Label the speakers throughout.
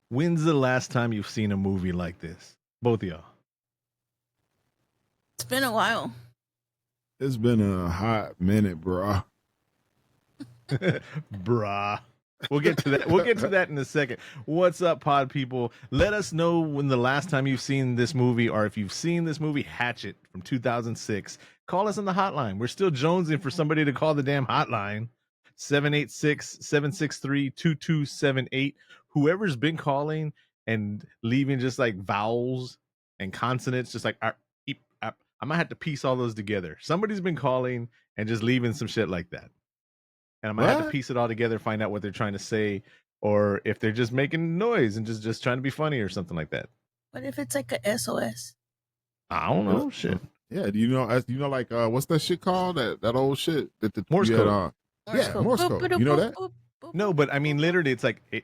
Speaker 1: When's the last time you've seen a movie like this? Both of y'all.
Speaker 2: It's been a while.
Speaker 3: It's been a hot minute, bro.
Speaker 1: Bruh. We'll get to that. We'll get to that in a second. What's up, pod people? Let us know when the last time you've seen this movie, or if you've seen this movie, Hatchet from 2006. Call us on the hotline. We're still jonesing for somebody to call the damn hotline. 786-763-2278. Whoever's been calling and leaving just like vowels and consonants, just like I might have to piece all those together. Somebody's been calling and just leaving some shit like that. And I might have to piece it all together, find out what they're trying to say, or if they're just making noise and just trying to be funny or something like that.
Speaker 2: What if it's like a SOS?
Speaker 1: I don't know. Shit.
Speaker 3: Yeah, do you know like what's that shit called? That old shit that the
Speaker 1: Morse code.
Speaker 3: Morse code. You know that?
Speaker 1: No, but I mean, literally, it's like it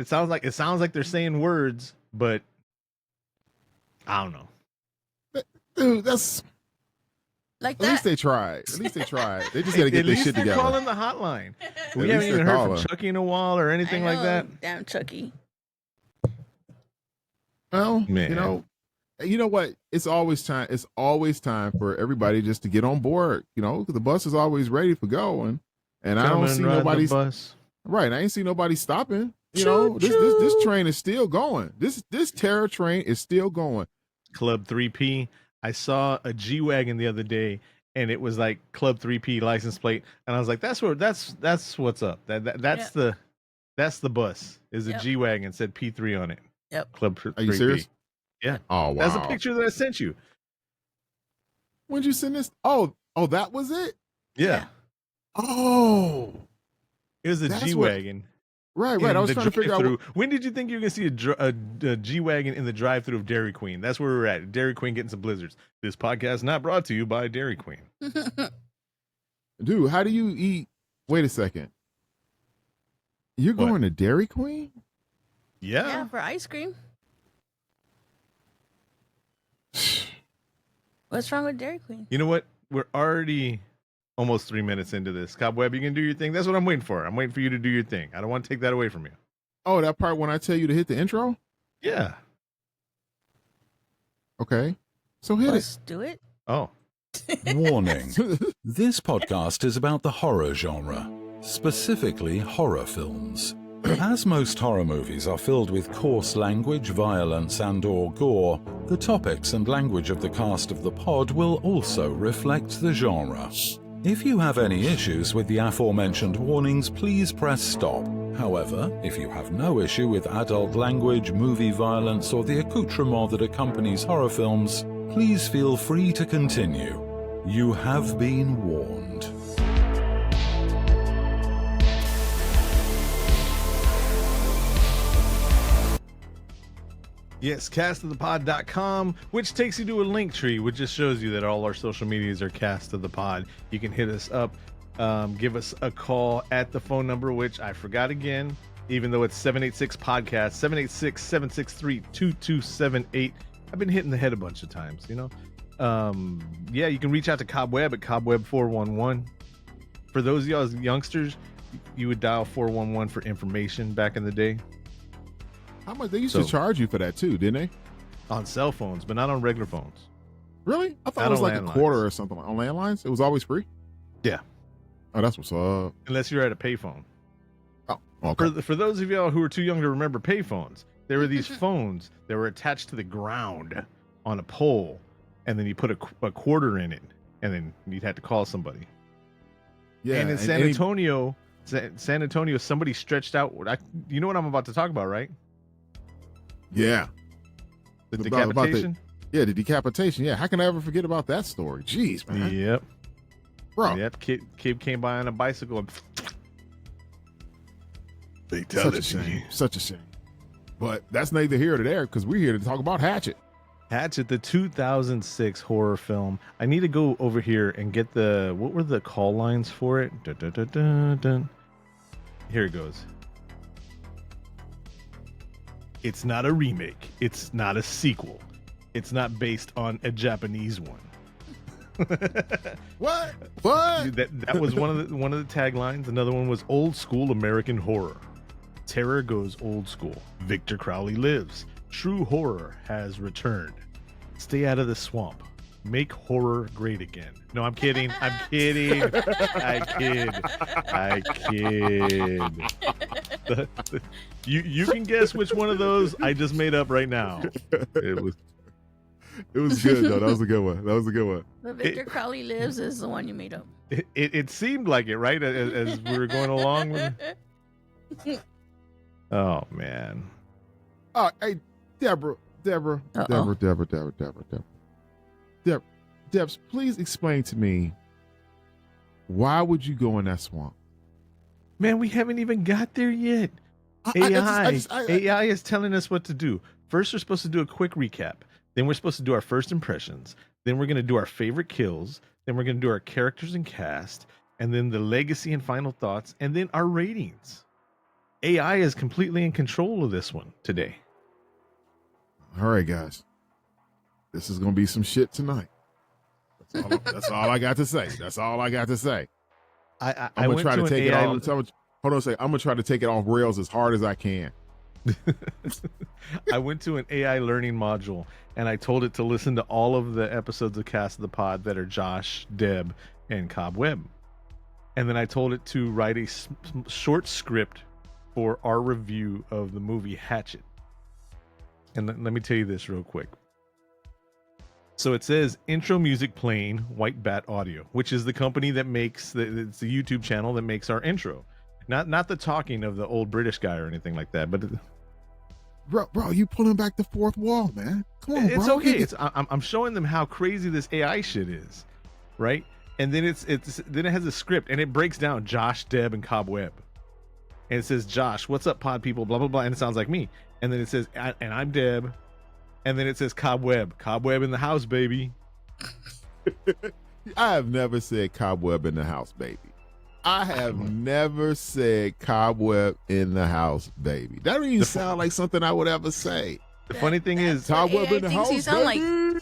Speaker 1: sounds like they're saying words, but I don't know.
Speaker 3: Dude, that's
Speaker 2: like
Speaker 3: at least they tried. They just got to get this shit together.
Speaker 1: Calling the hotline. We haven't even heard from Chucky in a while or anything like that.
Speaker 2: Damn Chucky.
Speaker 3: Well,
Speaker 1: man.
Speaker 3: You know what? It's always time. It's always time for everybody just to get on board. The bus is always ready for going, and I don't see nobody.
Speaker 1: Bus.
Speaker 3: Right, I ain't see nobody stopping.
Speaker 2: Choo-choo.
Speaker 3: This train is still going. This terror train is still going.
Speaker 1: Club 3P. I saw a G-Wagon the other day, and it was like Club 3P license plate, and I was like, that's what's up. That's the bus. Is a G-Wagon, said P3 on it.
Speaker 2: Yep.
Speaker 1: Club 3P.
Speaker 3: Are you serious?
Speaker 1: Yeah.
Speaker 3: Oh wow.
Speaker 1: That's a picture that I sent you.
Speaker 3: When'd you send this? Oh, that was it?
Speaker 1: Yeah.
Speaker 3: Oh.
Speaker 1: It was a G-Wagon.
Speaker 3: Right. I was trying to figure out.
Speaker 1: When did you think you were going to see a G-Wagon in the drive-thru of Dairy Queen? That's where we're at. Dairy Queen getting some blizzards. This podcast not brought to you by Dairy Queen.
Speaker 3: Dude, how do you eat? Wait a second. You're going to Dairy Queen?
Speaker 2: Yeah, for ice cream. What's wrong with Dairy Queen?
Speaker 1: You know what? We're already almost 3 minutes into this. Cobweb, you can do your thing. That's what I'm waiting for. I'm waiting for you to do your thing. I don't want to take that away from you.
Speaker 3: Oh, that part when I tell you to hit the intro?
Speaker 1: Yeah.
Speaker 3: Okay. So hit
Speaker 2: Let's do it.
Speaker 1: Oh.
Speaker 4: Warning. This podcast is about the horror genre, specifically horror films. As most horror movies are filled with coarse language, violence, and/or gore, the topics and language of the cast of the pod will also reflect the genre. If you have any issues with the aforementioned warnings, please press stop. However, if you have no issue with adult language, movie violence, or the accoutrement that accompanies horror films, please feel free to continue. You have been warned.
Speaker 1: Yes, castofthepod.com, which takes you to a link tree, which just shows you that all our social medias are Cast of the Pod. You can hit us up, give us a call at the phone number, which I forgot again, even though it's 786-podcast, 786-763-2278. I've been hitting the head a bunch of times, you can reach out to Cobweb at Cobweb411. For those of y'all as youngsters, you would dial 411 for information back in the day.
Speaker 3: How much they used to charge you for that too, didn't they?
Speaker 1: On cell phones, but not on regular phones.
Speaker 3: Really? I thought
Speaker 1: Not
Speaker 3: it was
Speaker 1: on
Speaker 3: like
Speaker 1: landlines.
Speaker 3: a quarter or something. On landlines, it was always free.
Speaker 1: Yeah.
Speaker 3: Oh, that's what's up.
Speaker 1: Unless you're at a payphone.
Speaker 3: Oh, okay.
Speaker 1: For those of y'all who are too young to remember payphones, there were these phones that were attached to the ground on a pole, and then you put a quarter in it, and then you'd have to call somebody.
Speaker 3: Yeah.
Speaker 1: And in San Antonio, somebody stretched out. You know what I'm about to talk about, right?
Speaker 3: Yeah.
Speaker 1: The decapitation?
Speaker 3: The decapitation. Yeah. How can I ever forget about that story? Jeez, man.
Speaker 1: Yep.
Speaker 3: Bro.
Speaker 1: Yep. Kid came by on a bicycle and
Speaker 3: Such a shame. But that's neither here nor there because we're here to talk about Hatchet.
Speaker 1: Hatchet, the 2006 horror film. I need to go over here and get what were the call lines for it? Dun, dun, dun, dun, dun. Here it goes. It's not a remake. It's not a sequel. It's not based on a Japanese one.
Speaker 3: What?
Speaker 1: That was one of the taglines. Another one was old school American horror. Terror goes old school. Victor Crowley lives. True horror has returned. Stay out of the swamp. Make horror great again. No, I'm kidding. I'm kidding. I kid. You can guess which one of those I just made up right now.
Speaker 3: It was good though. That was a good one.
Speaker 2: The Victor Crowley lives is the one you made up.
Speaker 1: It seemed like it, right? As we were going along with it. Oh man.
Speaker 3: Oh, hey, Deborah, Debs, please explain to me, why would you go in that swamp?
Speaker 1: Man, we haven't even got there yet. AI is telling us what to do. First, we're supposed to do a quick recap. Then we're supposed to do our first impressions. Then we're going to do our favorite kills. Then we're going to do our characters and cast. And then the legacy and final thoughts. And then our ratings. AI is completely in control of this one today.
Speaker 3: All right, guys. This is going to be some shit tonight. That's all I got to say. I'm going to try to take it off. Hold on a second. I'm going to try to take it off rails as hard as I can.
Speaker 1: I went to an AI learning module and I told it to listen to all of the episodes of Cast of the Pod that are Josh, Deb, and Cobweb. And then I told it to write a short script for our review of the movie Hatchet. And let me tell you this real quick. So it says intro music playing White Bat Audio, which is the company that makes it's the YouTube channel that makes our intro. Not the talking of the old British guy or anything like that, but
Speaker 3: bro, you pulling back the fourth wall, man. Come on,
Speaker 1: it's
Speaker 3: bro.
Speaker 1: Okay. I'm showing them how crazy this AI shit is, right? And then then it has a script and it breaks down Josh, Deb, and Cobweb. And it says, Josh, what's up, pod people, blah, blah, blah. And it sounds like me. And then it says, and I'm Deb. And then it says Cobweb in the house, baby.
Speaker 3: I have never said Cobweb in the house, baby. I have never said Cobweb in the house, baby. That doesn't even sound like something I would ever say.
Speaker 1: The funny thing is,
Speaker 3: Cobweb in the house, baby.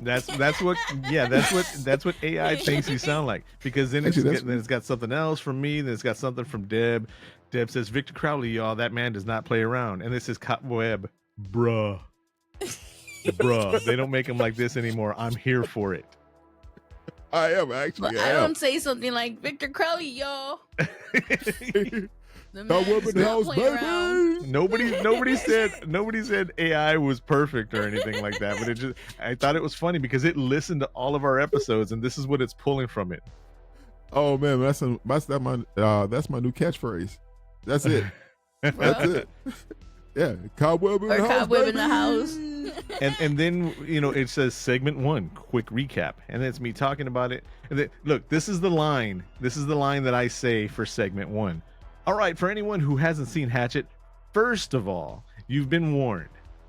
Speaker 1: That's what AI thinks you sound like. Because then it's got something else from me. Then it's got something from Deb. Deb says, Victor Crowley, y'all, that man does not play around. And this is Cobweb, bruh. They don't make him like this anymore. I'm here for it.
Speaker 3: I am actually.
Speaker 2: But I don't say something like Victor Crowley, y'all.
Speaker 1: Nobody said AI was perfect or anything like that. But I thought it was funny because it listened to all of our episodes and this is what it's pulling from it.
Speaker 3: Oh man, that's my new catchphrase. That's it. That's it. Yeah, Cobweb in the house.
Speaker 1: And then it says segment 1, quick recap, and it's me talking about it. And then, look, this is the line that I say for segment 1. All right, for anyone who hasn't seen Hatchet, first of all, you've been warned.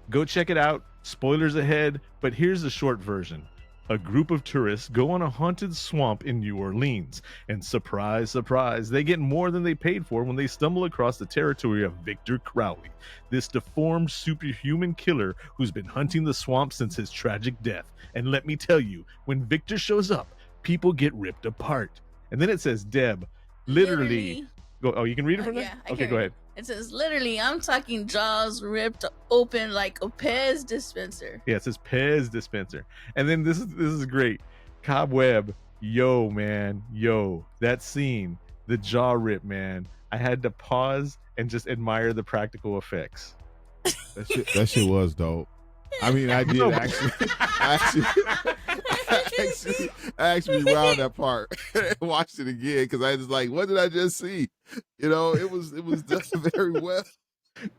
Speaker 1: Go check it out. Spoilers ahead, but here's the short version. A group of tourists go on a haunted swamp in New Orleans, and surprise, surprise, they get more than they paid for when they stumble across the territory of Victor Crowley, this deformed superhuman killer who's been hunting the swamp since his tragic death. And let me tell you, when Victor shows up, people get ripped apart. And then it says, Deb, literally. Go. Oh, you can read it from there?
Speaker 2: Yeah,
Speaker 1: okay, go ahead.
Speaker 2: It says, literally, I'm talking jaws ripped open like a Pez dispenser.
Speaker 1: Yeah, it says Pez dispenser. And then this is great. Cobweb, yo, man, yo. That scene, the jaw rip, man. I had to pause and just admire the practical effects.
Speaker 3: That shit was dope. I mean, I did actually rewound that part and watched it again because I was like, what did I just see? It was done very well.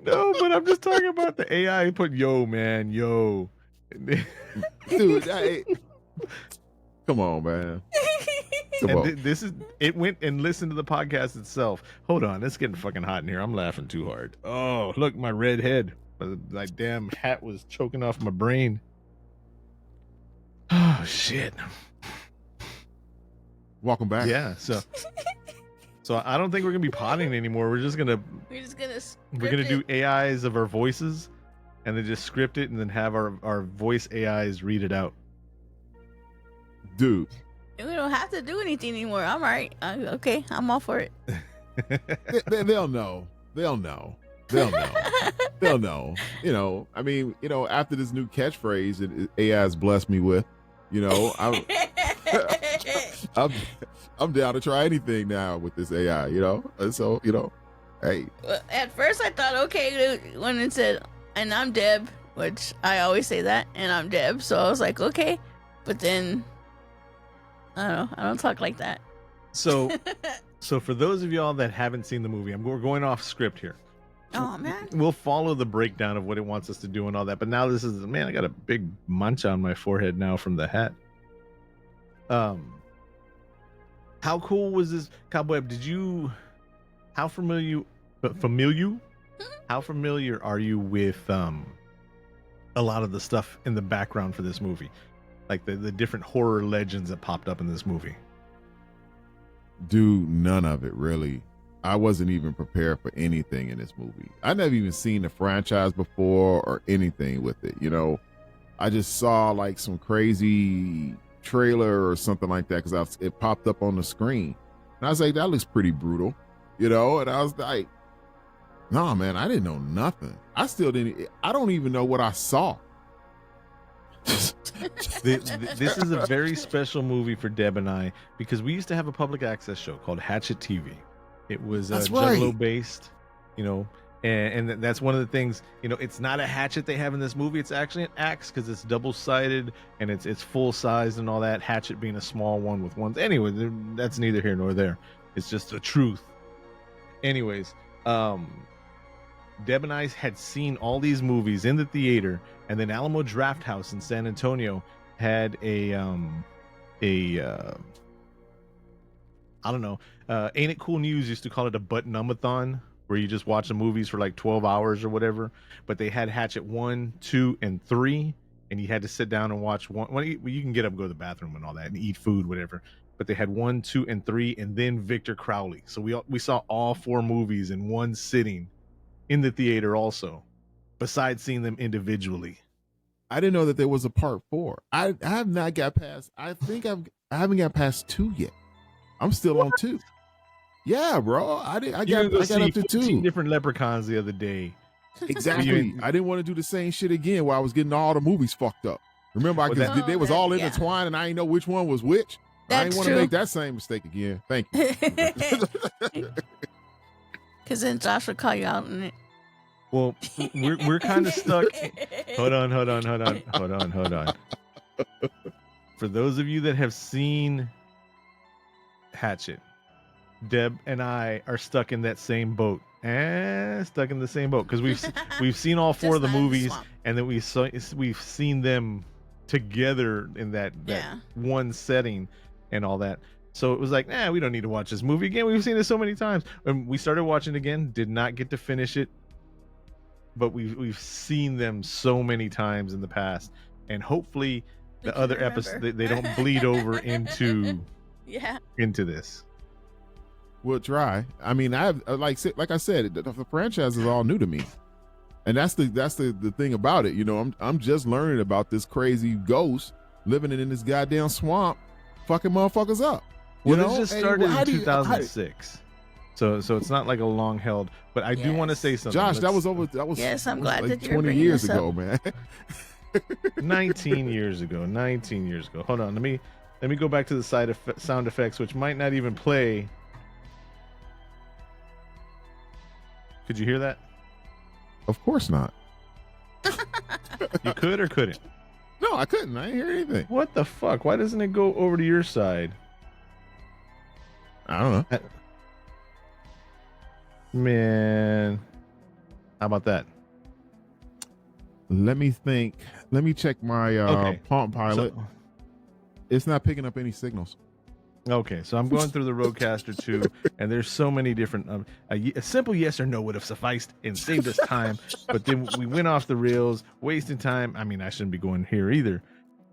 Speaker 1: No, but I'm just talking about the AI put yo, man, yo.
Speaker 3: Dude, come on, man.
Speaker 1: It went and listened to the podcast itself. Hold on, it's getting fucking hot in here. I'm laughing too hard. Oh, look, my red head. My damn hat was choking off my brain. Oh shit.
Speaker 3: Welcome back.
Speaker 1: Yeah, so I don't think we're gonna be potting anymore. We're gonna do AIs of our voices and then just script it and then have our voice AIs read it out.
Speaker 3: Dude.
Speaker 2: We don't have to do anything anymore. I'm all right. Okay, I'm all for it.
Speaker 3: They'll know. They'll know. They'll know. I mean, after this new catchphrase that AI has blessed me with, I'm I'm I'm down to try anything now with this AI. And so hey.
Speaker 2: Well, at first I thought okay when it said, "And I'm Deb," which I always say that, and I'm Deb. So I was like, okay, but then I don't know. I don't talk like that.
Speaker 1: So for those of y'all that haven't seen the movie, we're going off script here.
Speaker 2: Oh man.
Speaker 1: We'll follow the breakdown of what it wants us to do and all that. But now this is, man, I got a big munch on my forehead now from the hat. How cool was this, Cobweb? How familiar are you with a lot of the stuff in the background for this movie? Like the different horror legends that popped up in this movie?
Speaker 3: Dude, none of it really. I wasn't even prepared for anything in this movie. I never even seen the franchise before or anything with it. I just saw like some crazy trailer or something like that because it popped up on the screen. And I was like, that looks pretty brutal, and I was like, no, man, I didn't know nothing. I don't even know what I saw.
Speaker 1: This is a very special movie for Deb and I because we used to have a public access show called Hatchet TV. It was Juggalo based, and that's one of the things, it's not a hatchet they have in this movie. It's actually an axe because it's double-sided and it's full size and all that. Hatchet being a small one with ones. Anyway, that's neither here nor there. It's just the truth. Anyways, Deb and I had seen all these movies in the theater, and then Alamo Drafthouse in San Antonio had a I don't know. Ain't It Cool News used to call it a button-umathon, where you just watch the movies for like 12 hours or whatever. But they had Hatchet 1, 2, and 3, and you had to sit down and watch one. Well, you can get up and go to the bathroom and all that and eat food, whatever. But they had 1, 2, and 3, and then Victor Crowley. So we saw all 4 movies in one sitting in the theater also, besides seeing them individually.
Speaker 3: I didn't know that there was a part 4. I have not got past. I haven't got past 2 yet. I'm still on 2. Yeah, bro. I got up to 2
Speaker 1: different leprechauns the other day.
Speaker 3: Exactly. I didn't want to do the same shit again where I was getting all the movies fucked up. Remember, they was all intertwined and I didn't know which one was which. I didn't want to make that same mistake again. Thank you.
Speaker 2: Because then Josh would call you out on it.
Speaker 1: Well, we're kind of stuck. Hold on. For those of you that have seen Hatchet, Deb and I are stuck in that same boat. Stuck in the same boat because we've seen all 4 of the movies, and then we've seen them together in that one setting and all that. So it was like, we don't need to watch this movie again. We've seen it so many times. And we started watching it again, did not get to finish it, but we've seen them so many times in the past, and hopefully the other episodes they don't bleed over into this.
Speaker 3: We'll try. I mean, I have like I said, the franchise is all new to me, and that's the thing about it. I'm just learning about this crazy ghost living in this goddamn swamp, fucking motherfuckers up.
Speaker 1: Well, this just started in 2006, so it's not like a long held. But I do want to say something,
Speaker 3: Josh. That was
Speaker 2: Yes, I'm glad
Speaker 3: like
Speaker 2: that you're
Speaker 3: 20 years ago, man.
Speaker 1: 19 years ago. Hold on, let me go back to the sound effects, which might not even play. Could you hear that?
Speaker 3: Of course not.
Speaker 1: You could or couldn't?
Speaker 3: No, I couldn't. I didn't hear anything.
Speaker 1: What the fuck? Why doesn't it go over to your side?
Speaker 3: I don't know.
Speaker 1: Man, how about that?
Speaker 3: Let me think. Let me check my Palm Pilot. It's not picking up any signals.
Speaker 1: Okay, so I'm going through the Rodecaster 2, and there's so many different. A simple yes or no would have sufficed and saved us time, but then we went off the rails, wasting time. I mean, I shouldn't be going here either.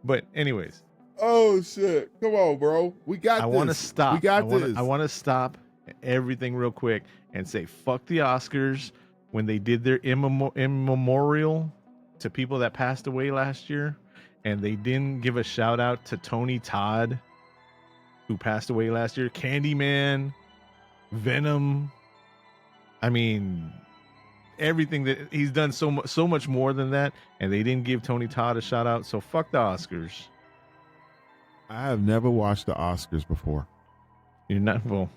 Speaker 1: But anyways.
Speaker 3: Oh shit! Come on, bro. We got this.
Speaker 1: I want to stop.
Speaker 3: We got this.
Speaker 1: I want to stop everything real quick and say fuck the Oscars when they did their immemorial to people that passed away last year, and they didn't give a shout out to Tony Todd, who passed away last year, Candyman, Venom. I mean, everything that he's done, so much more than that, and they didn't give Tony Todd a shout out. So fuck the Oscars.
Speaker 3: I have never watched the Oscars before.
Speaker 1: You're not well.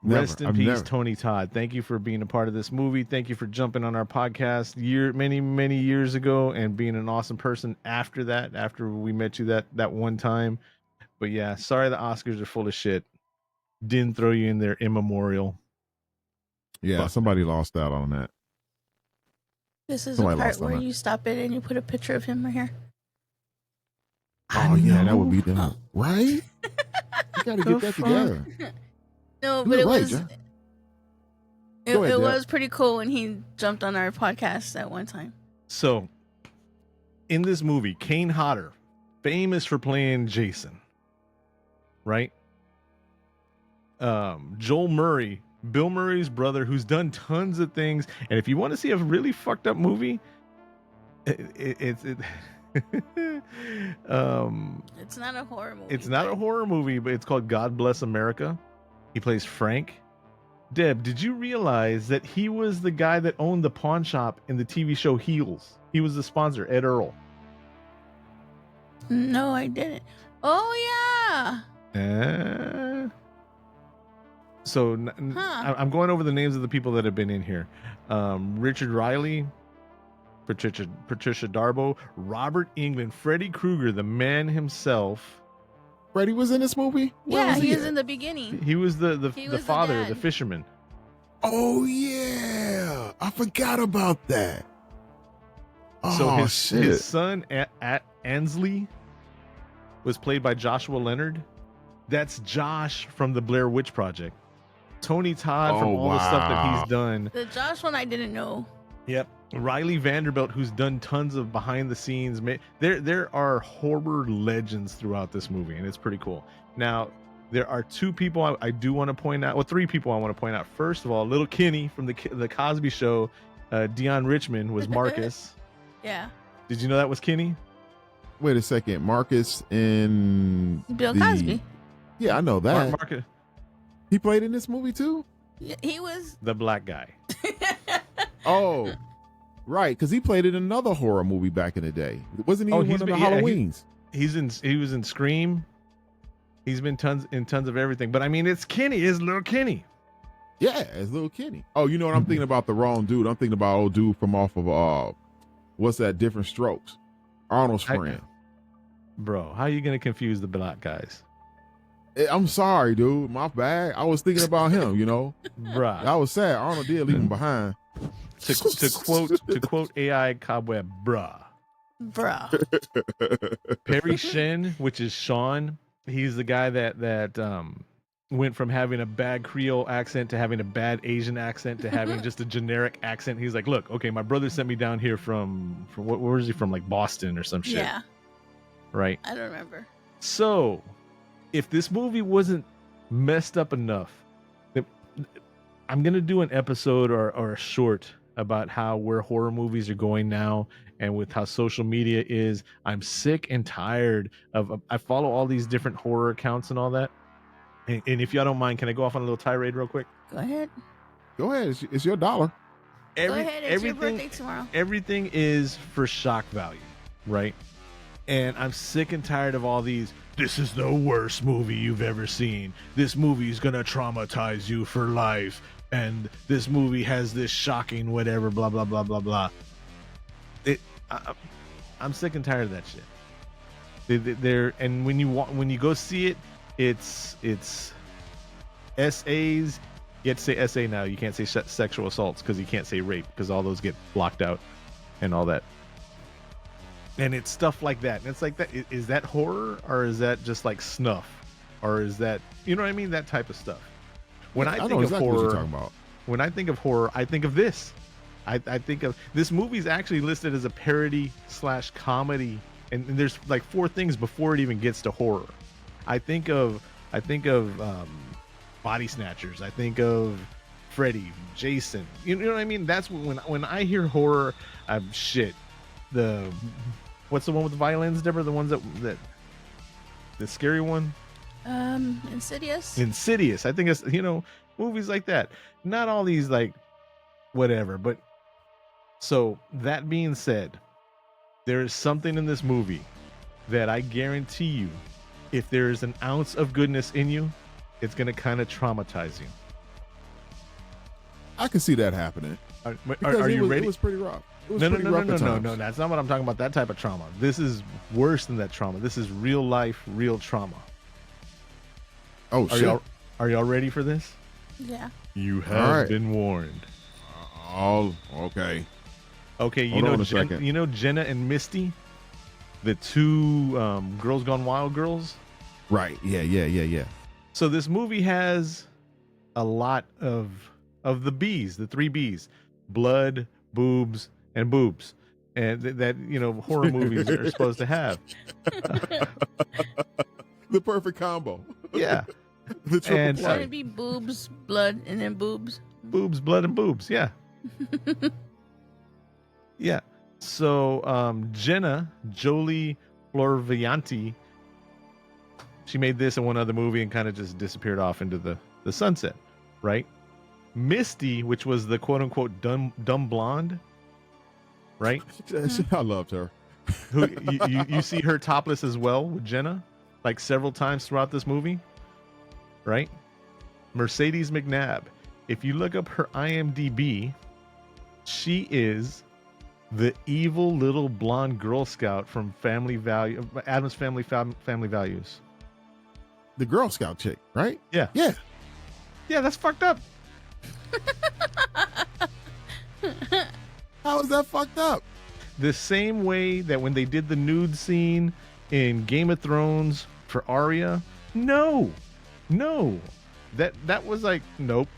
Speaker 3: Never.
Speaker 1: Rest in
Speaker 3: I've
Speaker 1: peace,
Speaker 3: never.
Speaker 1: Tony Todd. Thank you for being a part of this movie. Thank you for jumping on our podcast many years ago and being an awesome person after that. After we met you that one time. But yeah, sorry the Oscars are full of shit. Didn't throw you in their immemorial.
Speaker 3: Yeah,
Speaker 1: Fuck
Speaker 3: somebody lost out on that.
Speaker 2: This is
Speaker 3: Somebody
Speaker 2: the part
Speaker 3: lost on
Speaker 2: where
Speaker 3: that.
Speaker 2: you stop it and you put a picture of him right here.
Speaker 3: Oh yeah, that would be them, right? You got to get that together.
Speaker 2: No,
Speaker 3: You
Speaker 2: but
Speaker 3: were
Speaker 2: it
Speaker 3: right,
Speaker 2: was
Speaker 3: John.
Speaker 2: it,
Speaker 3: Go ahead,
Speaker 2: it
Speaker 3: Deb.
Speaker 2: was pretty cool when he jumped on our podcast at one time.
Speaker 1: So, in this movie, Kane Hodder, famous for playing Jason, right? Joel Murray, Bill Murray's brother, who's done tons of things. And if you want to see a really fucked up movie, it's
Speaker 2: It's not a horror movie.
Speaker 1: it's not a horror movie, but it's called God Bless America. He plays Frank. Deb, did you realize that he was the guy that owned the pawn shop in the TV show Heels? He was the sponsor, Ed Earl.
Speaker 2: No, I didn't. Oh yeah.
Speaker 1: So
Speaker 2: Huh.
Speaker 1: I'm going over the names of the people that have been in here. Richard Riley, Patricia Darbo, Robert Englund, Freddy Krueger, the man himself.
Speaker 3: Freddie was in this movie? Where
Speaker 2: Yeah,
Speaker 3: was
Speaker 2: he was
Speaker 3: at?
Speaker 2: in the beginning.
Speaker 1: He was the
Speaker 2: He was the
Speaker 1: father,
Speaker 2: dad.
Speaker 1: the fisherman.
Speaker 3: Oh yeah, I forgot about that. Oh
Speaker 1: So
Speaker 3: shit!
Speaker 1: his son at Ansley was played by Joshua Leonard. That's Josh from the Blair Witch Project. Tony Todd from
Speaker 3: Oh,
Speaker 1: all the stuff that
Speaker 3: wow.
Speaker 1: he's done.
Speaker 2: The Josh one I didn't know.
Speaker 1: Yep. Riley Vanderbilt, who's done tons of behind the scenes. There are horror legends throughout this movie, and it's pretty cool. Now, there are two people I do want to point out. Well, three people I want to point out. First of all, little Kenny from the Cosby Show, Dion Richmond was Marcus.
Speaker 2: Yeah.
Speaker 1: Did you know that was Kenny?
Speaker 3: Wait a second, Marcus and
Speaker 2: Bill Cosby.
Speaker 3: Yeah, I know that.
Speaker 1: Marcus,
Speaker 3: He played in this movie too.
Speaker 2: Yeah, he was.
Speaker 1: the black guy.
Speaker 3: Oh, right, because he played in another horror movie back in the day. Wasn't he
Speaker 1: Oh,
Speaker 3: in
Speaker 1: he's
Speaker 3: one of the
Speaker 1: been- yeah,
Speaker 3: Halloweens?
Speaker 1: He was in Scream. He's been tons of everything. But I mean, it's Kenny. It's little Kenny.
Speaker 3: Yeah, as little Kenny. Oh, you know what? I'm thinking about the wrong dude. I'm thinking about old dude from off of what's that? Different Strokes. Arnold's friend.
Speaker 1: Bro, how you gonna confuse the black guys?
Speaker 3: I'm sorry, dude. My bad. I was thinking about him. You know,
Speaker 1: Bruh.
Speaker 3: I was sad. Arnold did leave him behind.
Speaker 1: to quote AI Cobweb, bruh. Perry Shin, which is Sean, he's the guy that went from having a bad Creole accent to having a bad Asian accent to having just a generic accent. He's like, look, okay, my brother sent me down here from where was he from? Like Boston or some shit.
Speaker 2: Yeah,
Speaker 1: Right.
Speaker 2: I don't remember.
Speaker 1: So, if this movie wasn't messed up enough, I'm gonna do an episode or a short about where horror movies are going now, and with how social media is. I'm sick and tired of. I follow all these different horror accounts and all that. And if y'all don't mind, can I go off on a little tirade real quick?
Speaker 2: Go ahead.
Speaker 3: Go ahead. It's your dollar.
Speaker 2: Go ahead. It's your birthday tomorrow.
Speaker 1: Everything is for shock value, right? And I'm sick and tired of all these. This is the worst movie you've ever seen. This movie is gonna traumatize you for life. And this movie has this shocking whatever, blah blah blah blah blah. I'm sick and tired of that shit. They're and when you go see it, it's SAs. You have to say SA now. You can't say sexual assaults because you can't say rape because all those get blocked out and all that. And it's stuff like that. And it's like that. Is that horror or is that just like snuff, or is that, you know what I mean? That type of stuff. When I
Speaker 3: know
Speaker 1: think
Speaker 3: exactly
Speaker 1: of
Speaker 3: what
Speaker 1: horror,
Speaker 3: you're talking about.
Speaker 1: when I think of horror, I think of this. I think of this movie's actually listed as a parody / comedy, and there's like 4 things before it even gets to horror. I think of Body Snatchers. I think of Freddy, Jason. You know what I mean? That's when I hear horror, shit. What's the one with the violins, Deborah? The ones that the scary one.
Speaker 2: Insidious.
Speaker 1: Insidious. I think it's movies like that. Not all these like whatever, but So that being said, there is something in this movie that I guarantee you, if there is an ounce of goodness in you, it's going to kind of traumatize you.
Speaker 3: I can see that happening.
Speaker 1: Are you ready?
Speaker 3: It was pretty rough. It was
Speaker 1: No,
Speaker 3: pretty rough at
Speaker 1: no.
Speaker 3: times.
Speaker 1: That's not what I'm talking about. That type of trauma. This is worse than that trauma. This is real life, real trauma.
Speaker 3: Oh, shit.
Speaker 1: Are y'all ready for this?
Speaker 2: Yeah.
Speaker 1: You have
Speaker 3: right.
Speaker 1: been warned.
Speaker 3: Oh, okay.
Speaker 1: Okay,
Speaker 3: Hold on a second.
Speaker 1: you know Jenna and Misty, the two Girls Gone Wild girls?
Speaker 3: Right. Yeah.
Speaker 1: So this movie has a lot of the B's, the 3 B's: blood, boobs, and boobs. And that horror movies are supposed to have.
Speaker 3: The perfect combo.
Speaker 1: Yeah.
Speaker 3: The triple
Speaker 1: And
Speaker 2: Should
Speaker 3: play.
Speaker 2: it be boobs, blood, and then boobs?
Speaker 1: Boobs, blood, and boobs. Yeah. Yeah. So Jenna Jolie Florvianti, she made this and one other movie and kind of just disappeared off into the sunset, right? Misty, which was the quote unquote dumb blonde, right?
Speaker 3: I loved her.
Speaker 1: Who you see her topless as well with Jenna, like several times throughout this movie, right? Mercedes McNabb. If you look up her IMDb, she is the evil little blonde Girl Scout from Addams Family Values.
Speaker 3: The Girl Scout chick, right?
Speaker 1: Yeah.
Speaker 3: Yeah.
Speaker 1: Yeah, that's fucked up.
Speaker 3: How is that fucked up?
Speaker 1: The same way that when they did the nude scene in Game of Thrones for Arya, no. That was like, nope.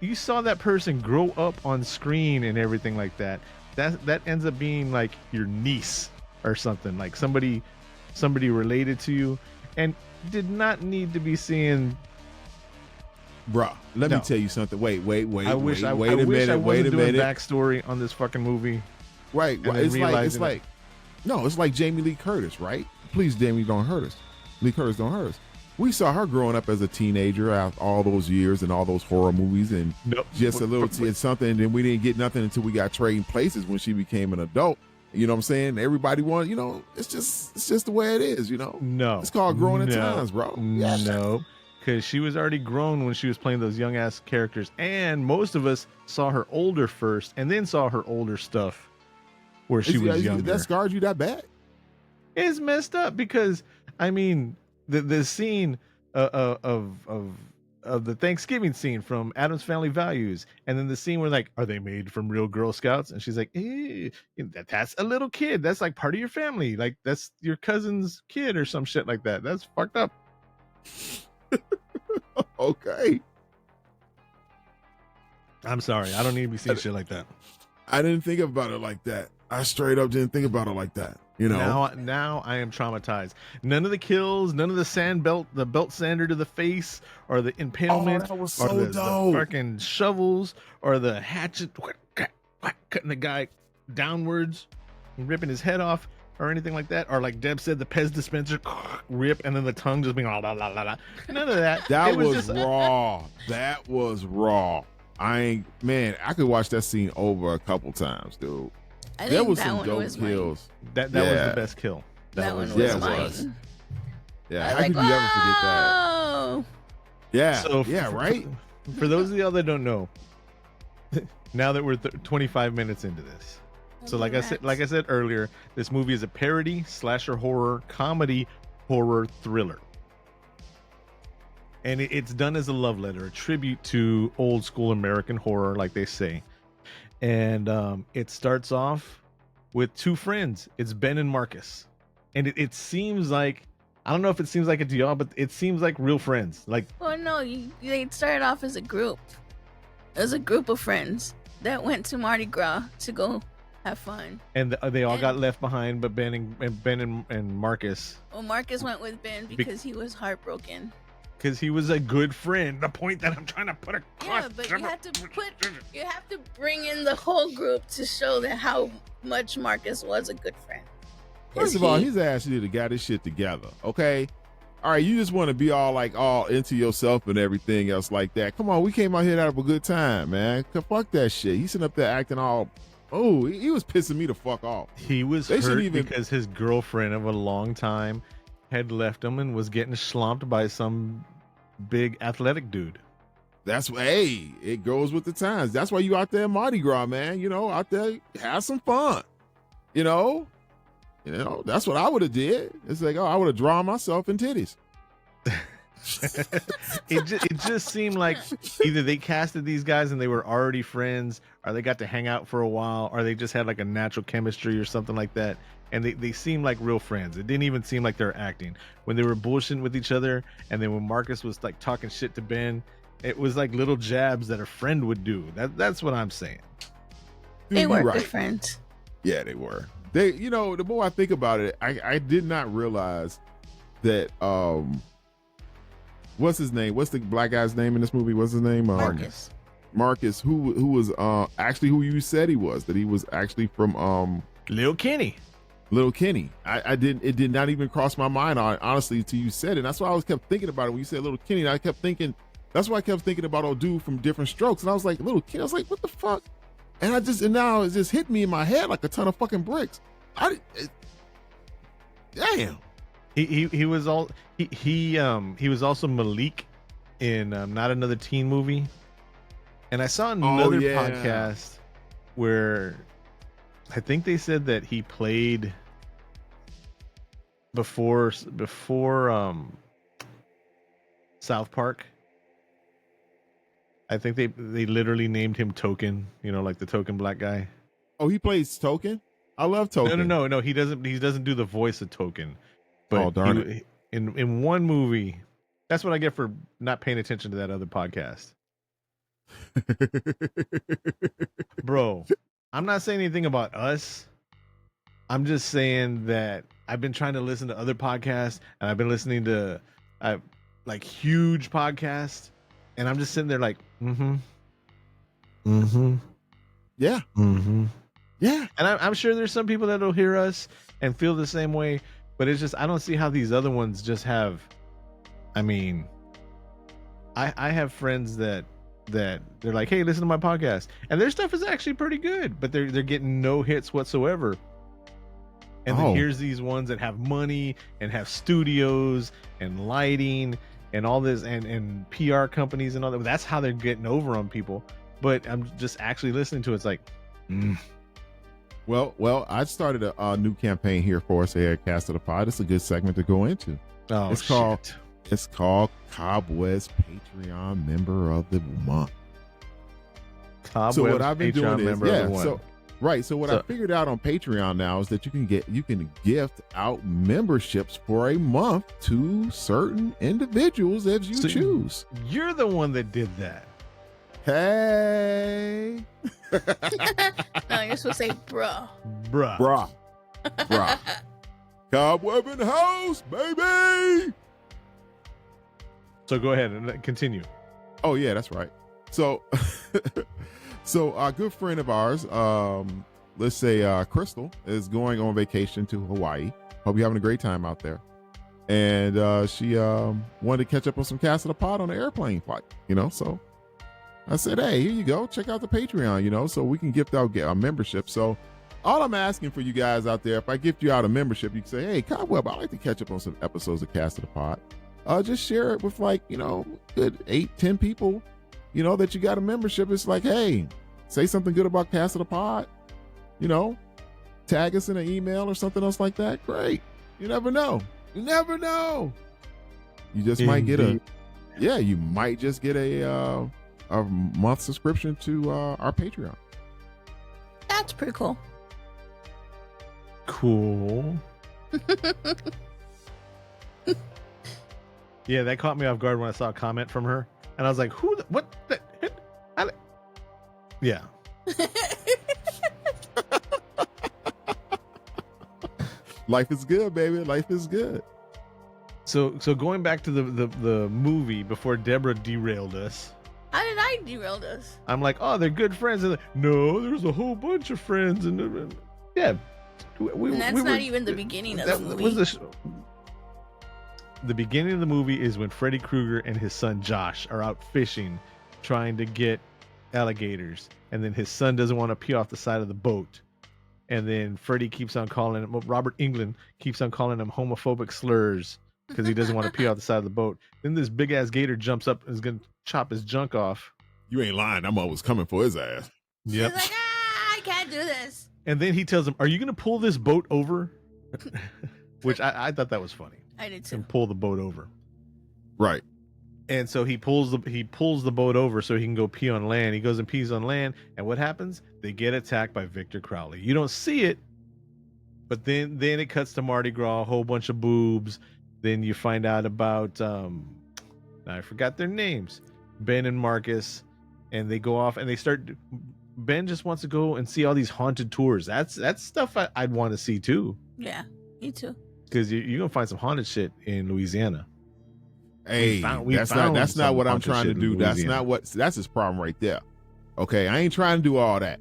Speaker 1: You saw that person grow up on screen and everything like that. That ends up being like your niece or something, like somebody related to you, and did not need to be seeing.
Speaker 3: Bruh, let me tell you something. Wait
Speaker 1: I wish I
Speaker 3: minute.
Speaker 1: wasn't doing backstory on this fucking movie.
Speaker 3: Right.
Speaker 1: And then
Speaker 3: It's like Jamie Lee Curtis, right? Please, Jamie, don't hurt us. Lee Curtis, don't hurt us. We saw her growing up as a teenager after all those years and all those horror movies and just a little something, and then we didn't get nothing until we got trading places when she became an adult. You know what I'm saying? Everybody wants, it's just the way it is,
Speaker 1: No.
Speaker 3: It's called growing in times, bro. Yeah.
Speaker 1: No. Because she was already grown when she was playing those young ass characters, and most of us saw her older first and then saw her older stuff where she was younger.
Speaker 3: That scarred you that bad?
Speaker 1: It's messed up because I mean the scene of the Thanksgiving scene from Addams Family Values, and then the scene where like, are they made from real Girl Scouts? And she's like, that's a little kid. That's like part of your family. Like that's your cousin's kid or some shit like that. That's fucked up.
Speaker 3: Okay.
Speaker 1: I'm sorry. I don't need to be seeing shit like that.
Speaker 3: I didn't think about it like that. I straight up didn't think about it like that.
Speaker 1: Now I am traumatized. None of the kills, none of the belt sander to the face, or the impalement,
Speaker 3: that was
Speaker 1: or
Speaker 3: so
Speaker 1: the
Speaker 3: dope.
Speaker 1: fucking shovels, or the hatchet cutting the guy downwards, and ripping his head off, or anything like that, or like Deb said, the Pez dispenser rip, and then the tongue just being la la la la. None of that.
Speaker 3: That was raw. That was raw. I could watch that scene over a couple times, dude. There was some dope kills.
Speaker 1: That was the best kill.
Speaker 2: That one was
Speaker 3: yeah,
Speaker 2: mine.
Speaker 3: it was. Yeah, how
Speaker 2: like,
Speaker 3: could you ever forget that?
Speaker 2: oh!
Speaker 3: Yeah,
Speaker 1: So
Speaker 3: right?
Speaker 1: For those of y'all that don't know, now that we're 25 minutes into this, so like I said earlier, this movie is a parody, slasher horror, comedy, horror thriller. And it's done as a love letter, a tribute to old school American horror, like they say. And it starts off with two friends. It's Ben and Marcus. And it seems like, I don't know if it seems like it to y'all, but it seems like real friends. Like,
Speaker 2: Well, no, they started off as a group. As a group of friends that went to Mardi Gras to go have fun.
Speaker 1: and they all got left behind, but Ben and Marcus,
Speaker 2: Well, Marcus went with Ben because he was heartbroken.
Speaker 1: because he was a good friend. The point that I'm trying to put across.
Speaker 2: Yeah, but you have to bring in the whole group to show that how much Marcus was a good friend.
Speaker 3: First of all, his ass need to got his shit together, okay? all right, you just want to be all into yourself and everything else like that. Come on, we came out here to have a good time, man. Fuck that shit. He's sitting up there acting all, he was pissing me the fuck off.
Speaker 1: He was hurt because his girlfriend of a long time had left him and was getting slumped by some big athletic dude.
Speaker 3: That's it goes with the times. That's why you out there Mardi Gras, man. You know, out there have some fun. You know, that's what I would have did. It's like, I would have drawn myself in titties.
Speaker 1: It just seemed like either they casted these guys and they were already friends, or they got to hang out for a while, or they just had like a natural chemistry or something like that. And they seemed like real friends. It didn't even seem like they were acting when they were bullshitting with each other. And then when Marcus was like talking shit to Ben, it was like little jabs that a friend would do. That's what I'm saying.
Speaker 3: Dude,
Speaker 2: they were good friends.
Speaker 3: Yeah, they were. They, the more I think about it, I did not realize that what's his name? What's the black guy's name in this movie? What's his name?
Speaker 2: Marcus.
Speaker 3: Marcus, who was actually who you said he was, that he was actually from
Speaker 1: Lil Kenny.
Speaker 3: Little Kenny. It did not even cross my mind, honestly, until you said it. And that's why I kept thinking about it when you said Little Kenny. And I kept thinking, that's why I kept thinking about old dude from Different Strokes. And I was like, Little Kenny. I was like, what the fuck? And now it just hit me in my head like a ton of fucking bricks. Damn.
Speaker 1: He was also Malik in Not Another Teen Movie. And I saw another podcast where I think they said that he played before South Park. I think they literally named him Token, like the token black guy.
Speaker 3: Oh, he plays Token? I love Token.
Speaker 1: No, he doesn't do the voice of Token. But
Speaker 3: darn it.
Speaker 1: In one movie, that's what I get for not paying attention to that other podcast. Bro, I'm not saying anything about us. I'm just saying that I've been trying to listen to other podcasts, and I've been listening to like huge podcasts, and I'm just sitting there like,
Speaker 3: yeah, yeah.
Speaker 1: And I'm sure there's some people that'll hear us and feel the same way, but it's just I don't see how these other ones just have. I mean, I have friends that they're like, hey, listen to my podcast, and their stuff is actually pretty good, but they're getting no hits whatsoever. And then here's these ones that have money and have studios and lighting and all this and PR companies and all that. That's how they're getting over on people. But I'm just actually listening to it. It's like,
Speaker 3: Well, I started a new campaign here for us here at Cast of the Pod. It's a good segment to go into. It's called Cobweb's Patreon Member of the Month.
Speaker 1: Cobweb's
Speaker 3: so what I've been
Speaker 1: Patreon
Speaker 3: doing
Speaker 1: member of the month.
Speaker 3: So what I figured out on Patreon now is that you can gift out memberships for a month to certain individuals as you choose.
Speaker 1: You're the one that did that.
Speaker 3: Hey.
Speaker 2: No, you're supposed to say bruh.
Speaker 3: Bruh. Cobweb in the house, baby.
Speaker 1: So go ahead and continue.
Speaker 3: Oh yeah, that's right. So so a good friend of ours, let's say Crystal, is going on vacation to Hawaii. Hope you're having a great time out there. And she wanted to catch up on some Cast of the Pod on the airplane flight, so I said, hey, here you go. Check out the Patreon, so we can gift out a membership. So all I'm asking for you guys out there, if I gift you out a membership, you can say, hey, Cobweb, I'd like to catch up on some episodes of Cast of the Pod. Just share it with good 8-10 people, that you got a membership. It's like, hey, say something good about Cast of the Pod, tag us in an email or something else like that. Great. You never know. You just might get you might just get a month subscription to our Patreon.
Speaker 2: That's pretty cool.
Speaker 1: Cool. Yeah, that caught me off guard when I saw a comment from her, and I was like, yeah.
Speaker 3: Life is good, baby. Life is good.
Speaker 1: So going back to the movie before Deborah derailed us.
Speaker 2: How did I derail us?
Speaker 1: I'm like, oh, they're good friends. And no, there's a whole bunch of friends, and yeah,
Speaker 2: and that's not even the beginning of the movie.
Speaker 1: the beginning of the movie is when Freddy Krueger and his son Josh are out fishing, trying to get alligators, and then his son doesn't want to pee off the side of the boat, and then Freddy keeps on calling him, Robert Englund keeps on calling him homophobic slurs because he doesn't want to pee off the side of the boat. Then this big ass gator jumps up and is gonna chop his junk off.
Speaker 3: You ain't lying. That mother was coming for his ass.
Speaker 1: Yep.
Speaker 2: She's like, I can't do this.
Speaker 1: And then he tells him, "Are you gonna pull this boat over?" Which I thought that was funny.
Speaker 2: I did too.
Speaker 1: And pull the boat over.
Speaker 3: Right.
Speaker 1: And so he pulls the boat over so he can go pee on land. He goes and pees on land, and what happens? They get attacked by Victor Crowley. You don't see it, but then it cuts to Mardi Gras, a whole bunch of boobs. Then you find out about I forgot their names, Ben and Marcus, and they go off and they start. Ben just wants to go and see all these haunted tours. That's stuff I'd want to see too.
Speaker 2: Yeah, me too.
Speaker 1: Because you're gonna find some haunted shit in Louisiana.
Speaker 3: Hey, that's not what I'm trying to do. That's his problem right there. Okay, I ain't trying to do all that.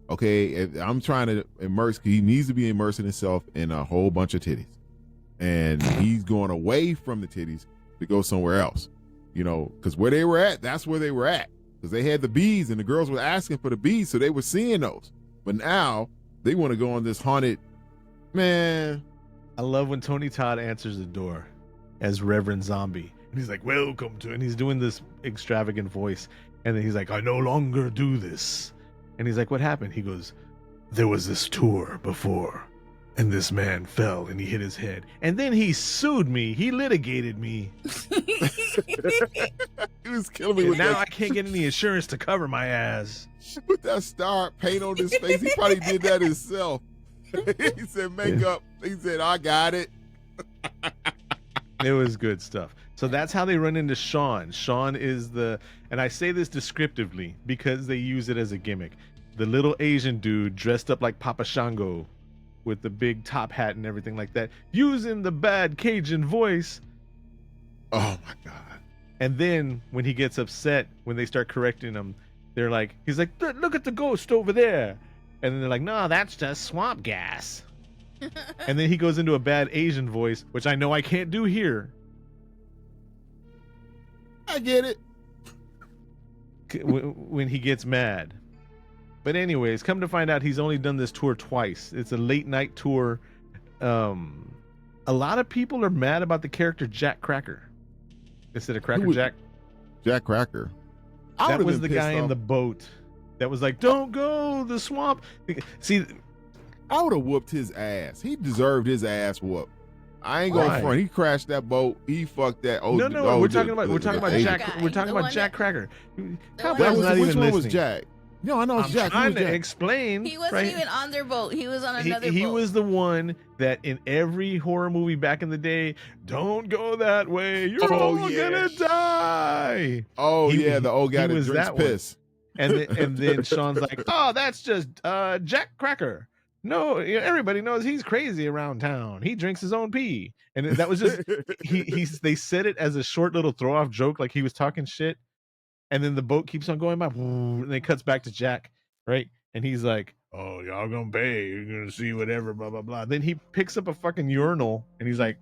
Speaker 3: Okay, I'm trying to immerse. He needs to be immersing himself in a whole bunch of titties, and he's going away from the titties to go somewhere else. You know, because where they were at, that's where they were at. Because they had the bees, and the girls were asking for the bees, so they were seeing those. But now they want to go on this haunted. Man,
Speaker 1: I love when Tony Todd answers the door as Reverend Zombie. And he's like, "Welcome to," and he's doing this extravagant voice. And then he's like, "I no longer do this." And he's like, "What happened?" He goes, "There was this tour before, and this man fell and he hit his head. And then he sued me. He litigated me.
Speaker 3: He was killing me with
Speaker 1: Now
Speaker 3: that.
Speaker 1: I can't get any insurance to cover my ass."
Speaker 3: With that star paint on his face. He probably did that himself. He said, "Makeup." He said, "I got it."
Speaker 1: It was good stuff. So that's how they run into Sean. Sean is and I say this descriptively because they use it as a gimmick. The little Asian dude dressed up like Papa Shango with the big top hat and everything like that, using the bad Cajun voice.
Speaker 3: Oh my God.
Speaker 1: And then when he gets upset, when they start correcting him, he's like, "Look at the ghost over there." And then they're like, "No, that's just swamp gas." And then he goes into a bad Asian voice, which I know I can't do here.
Speaker 3: I get it.
Speaker 1: When he gets mad. But anyways, come to find out he's only done this tour twice. It's a late night tour. A lot of people are mad about the character Jack Cracker instead of Cracker Jack.
Speaker 3: Jack Cracker.
Speaker 1: That was the guy in the boat that was like, "Don't go the swamp." See,
Speaker 3: I would have whooped his ass. He deserved his ass whooped. I ain't going front. He crashed that boat. He fucked that.
Speaker 1: We're talking about Jack Cracker.
Speaker 3: Which one was Jack? No, I know it's Jack.
Speaker 1: I'm trying to explain.
Speaker 2: He wasn't even on their boat. He was on another boat.
Speaker 1: He was the one that in every horror movie back in the day, "Don't go that way. You're all gonna die."
Speaker 3: Oh, the old guy that drinks piss.
Speaker 1: And then Sean's like, "Oh, that's just Jack Cracker. No, everybody knows he's crazy around town. He drinks his own pee." And that was just they said it as a short little throw off joke, like he was talking shit. And then the boat keeps on going by, and it cuts back to Jack, right? And he's like, "Oh, y'all gonna pay? You're gonna see whatever, blah blah blah." Then he picks up a fucking urinal, and he's like,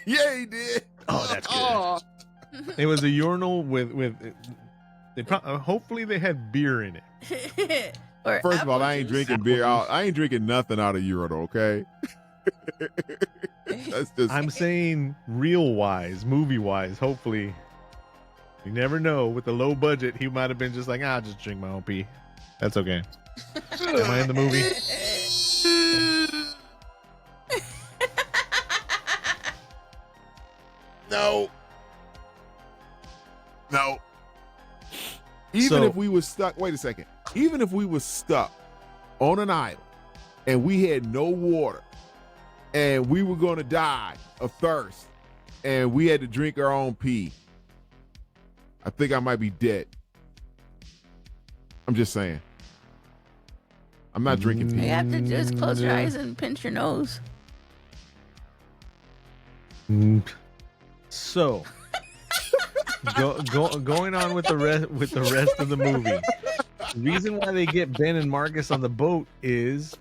Speaker 3: "Yeah, he did."
Speaker 1: Oh, that's good. It was a urinal with hopefully they had beer in it.
Speaker 3: First of all, I ain't drinking beer. I ain't drinking nothing out of urinal, okay? That's just.
Speaker 1: I'm saying real wise, movie wise. Hopefully, you never know. With the low budget, he might have been just like, "I'll just drink my own pee. That's okay." Am I in the movie?
Speaker 3: No. Even if we were stuck, wait a second. Even if we were stuck on an island and we had no water and we were going to die of thirst and we had to drink our own pee, I think I might be dead. I'm just saying. I'm not drinking pee.
Speaker 2: You have to just close your eyes and pinch your nose.
Speaker 1: So, going on with the rest of the movie. The reason why they get Ben and Marcus on the boat is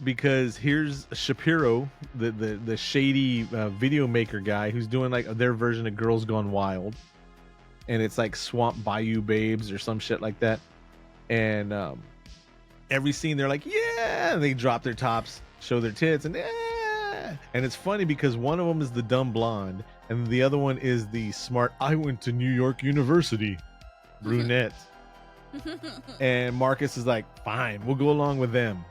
Speaker 1: because here's Shapiro, the shady video maker guy who's doing like their version of Girls Gone Wild, and it's like Swamp Bayou Babes or some shit like that. And every scene they're like, yeah, and they drop their tops, show their tits, and yeah. And it's funny because one of them is the dumb blonde, and the other one is the smart, I went to New York University brunette. And Marcus is like, fine, we'll go along with them.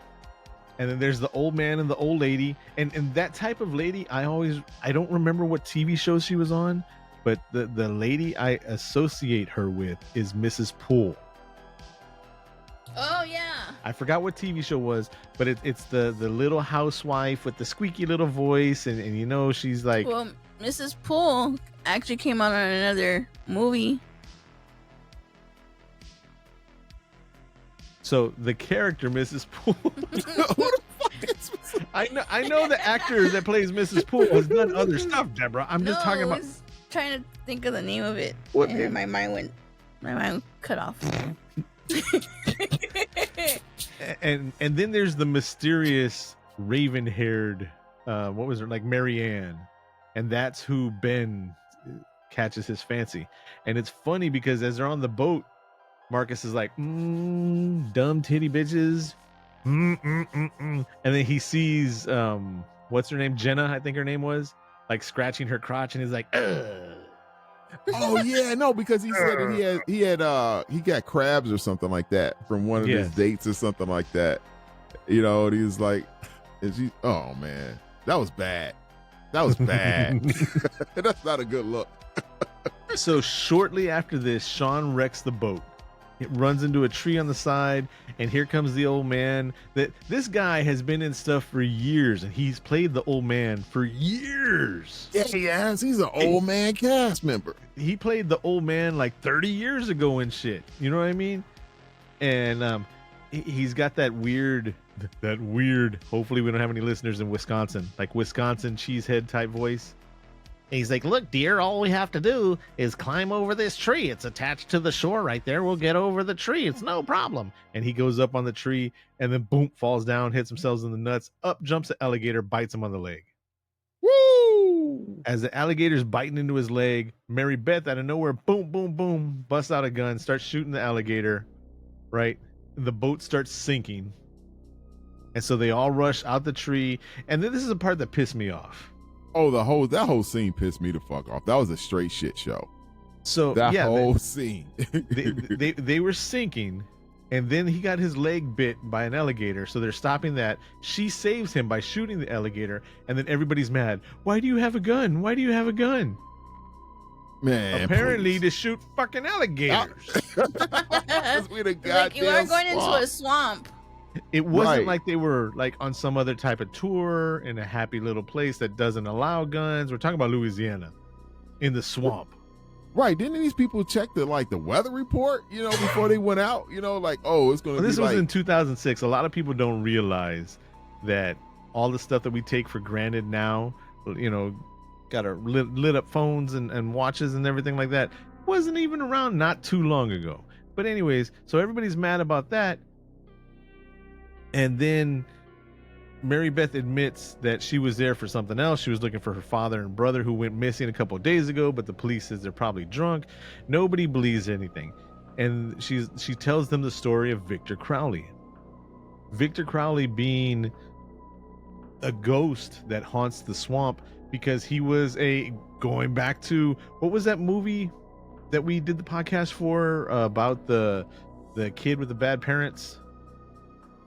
Speaker 1: And then there's the old man and the old lady, and that type of lady, I don't remember what TV show she was on, but the lady I associate her with is Mrs. Poole.
Speaker 2: Oh yeah.
Speaker 1: I forgot what TV show was, but it's the little housewife with the squeaky little voice, and you know she's like,
Speaker 2: well, Mrs. Poole actually came out on another movie.
Speaker 1: So the character Mrs. Poole.
Speaker 3: What the fuck is
Speaker 1: I know the actor that plays Mrs. Poole has done other stuff, Deborah. I'm just talking
Speaker 2: I
Speaker 1: about.
Speaker 2: was trying to think of the name of it.
Speaker 1: What
Speaker 2: and
Speaker 1: name?
Speaker 2: my mind cut off.
Speaker 1: And then there's the mysterious raven-haired, what was her, like Marianne, and that's who Ben catches his fancy. And it's funny because as they're on the boat, Marcus is like, dumb titty bitches. And then he sees, what's her name? Jenna, I think her name was, like scratching her crotch, and he's like, ugh.
Speaker 3: Oh yeah, no, because he said that he got crabs or something like that from one of his dates or something like that. You know, and he was like, oh man, that was bad. That was bad. That's not a good look.
Speaker 1: So shortly after this, Sean wrecks the boat. It runs into a tree on the side, and here comes the old man. This guy has been in stuff for years, and he's played the old man for years.
Speaker 3: Yeah, he has. He's an old man cast member.
Speaker 1: He played the old man like 30 years ago and shit. You know what I mean? And he's got that weird. Hopefully, we don't have any listeners in Wisconsin, like Wisconsin cheesehead type voice. And he's like, look, dear, all we have to do is climb over this tree. It's attached to the shore right there. We'll get over the tree. It's no problem. And he goes up on the tree and then boom, falls down, hits himself in the nuts. Up jumps the alligator, bites him on the leg.
Speaker 3: Woo!
Speaker 1: As the alligator's biting into his leg, Mary Beth out of nowhere, boom, boom, boom, busts out a gun, starts shooting the alligator, right? The boat starts sinking. And so they all rush out the tree. And then this is the part that pissed me off.
Speaker 3: Oh, that whole scene pissed me the fuck off. That was a straight shit show.
Speaker 1: So
Speaker 3: that whole scene.
Speaker 1: they were sinking, and then he got his leg bit by an alligator. So they're stopping that. She saves him by shooting the alligator, and then everybody's mad. Why do you have a gun? Why do you have a gun?
Speaker 3: Man,
Speaker 1: apparently
Speaker 3: please.
Speaker 1: To shoot fucking alligators.
Speaker 2: Like you are going into a swamp.
Speaker 1: It wasn't like they were like on some other type of tour in a happy little place that doesn't allow guns. We're talking about Louisiana in the swamp.
Speaker 3: Right. Didn't these people check the weather report, before they went out? Like, oh, it's going to be
Speaker 1: This was
Speaker 3: like...
Speaker 1: in 2006. A lot of people don't realize that all the stuff that we take for granted now, got our lit up phones and watches and everything like that, wasn't even around not too long ago. But anyways, so everybody's mad about that. And then Mary Beth admits that she was there for something else. She was looking for her father and brother who went missing a couple of days ago, but the police says they're probably drunk. Nobody believes anything. And she tells them the story of Victor Crowley. Victor Crowley being a ghost that haunts the swamp because he was going back to, what was that movie that we did the podcast for about the kid with the bad parents?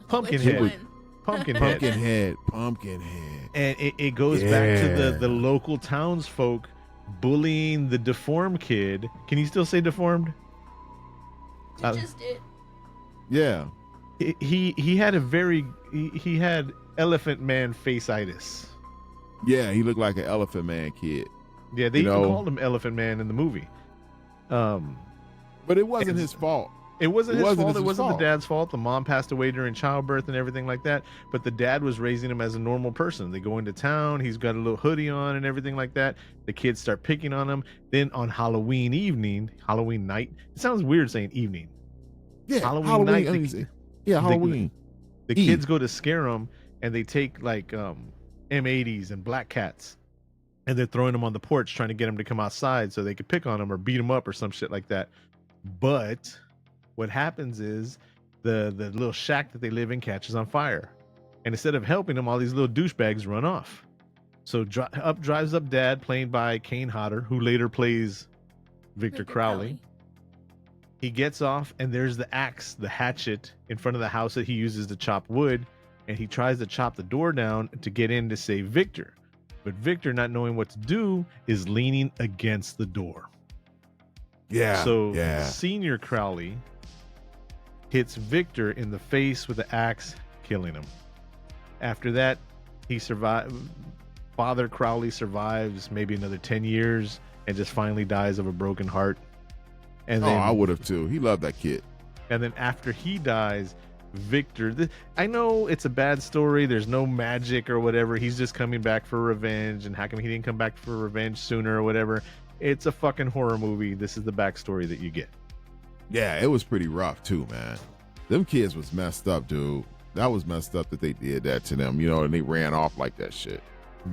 Speaker 1: Pumpkinhead.
Speaker 3: Pumpkinhead.
Speaker 1: And it goes back to the local townsfolk bullying the deformed kid. Can you still say deformed?
Speaker 2: You just did.
Speaker 3: Yeah.
Speaker 1: He had he had elephant man face-itis.
Speaker 3: Yeah, he looked like an elephant man kid.
Speaker 1: Yeah, they even called him Elephant Man in the movie.
Speaker 3: But it wasn't his fault.
Speaker 1: It wasn't his fault. It wasn't the dad's fault. The mom passed away during childbirth and everything like that. But the dad was raising him as a normal person. They go into town. He's got a little hoodie on and everything like that. The kids start picking on him. Then on Halloween night. It sounds weird saying evening.
Speaker 3: Yeah,
Speaker 1: Halloween night.
Speaker 3: Halloween.
Speaker 1: The kids go to scare him, and they take like M80s and black cats, and they're throwing them on the porch trying to get them to come outside so they could pick on them or beat them up or some shit like that. But what happens is the little shack that they live in catches on fire, and instead of helping them, all these little douchebags run off. So drives up Dad, played by Kane Hodder, who later plays Victor Crowley. He gets off, and there's the axe, the hatchet, in front of the house that he uses to chop wood, and he tries to chop the door down to get in to save Victor. But Victor, not knowing what to do, is leaning against the door.
Speaker 3: Yeah.
Speaker 1: So
Speaker 3: yeah.
Speaker 1: Senior Crowley hits Victor in the face with the axe, killing him. After that, he survived. Father Crowley survives maybe another 10 years and just finally dies of a broken heart. And then,
Speaker 3: I would have too. He loved that kid.
Speaker 1: And then after he dies, Victor, I know it's a bad story. There's no magic or whatever. He's just coming back for revenge. And how come he didn't come back for revenge sooner or whatever? It's a fucking horror movie. This is the backstory that you get.
Speaker 3: Yeah, it was pretty rough too, man. Them kids was messed up, dude. That was messed up that they did that to them, you know, and they ran off like that shit.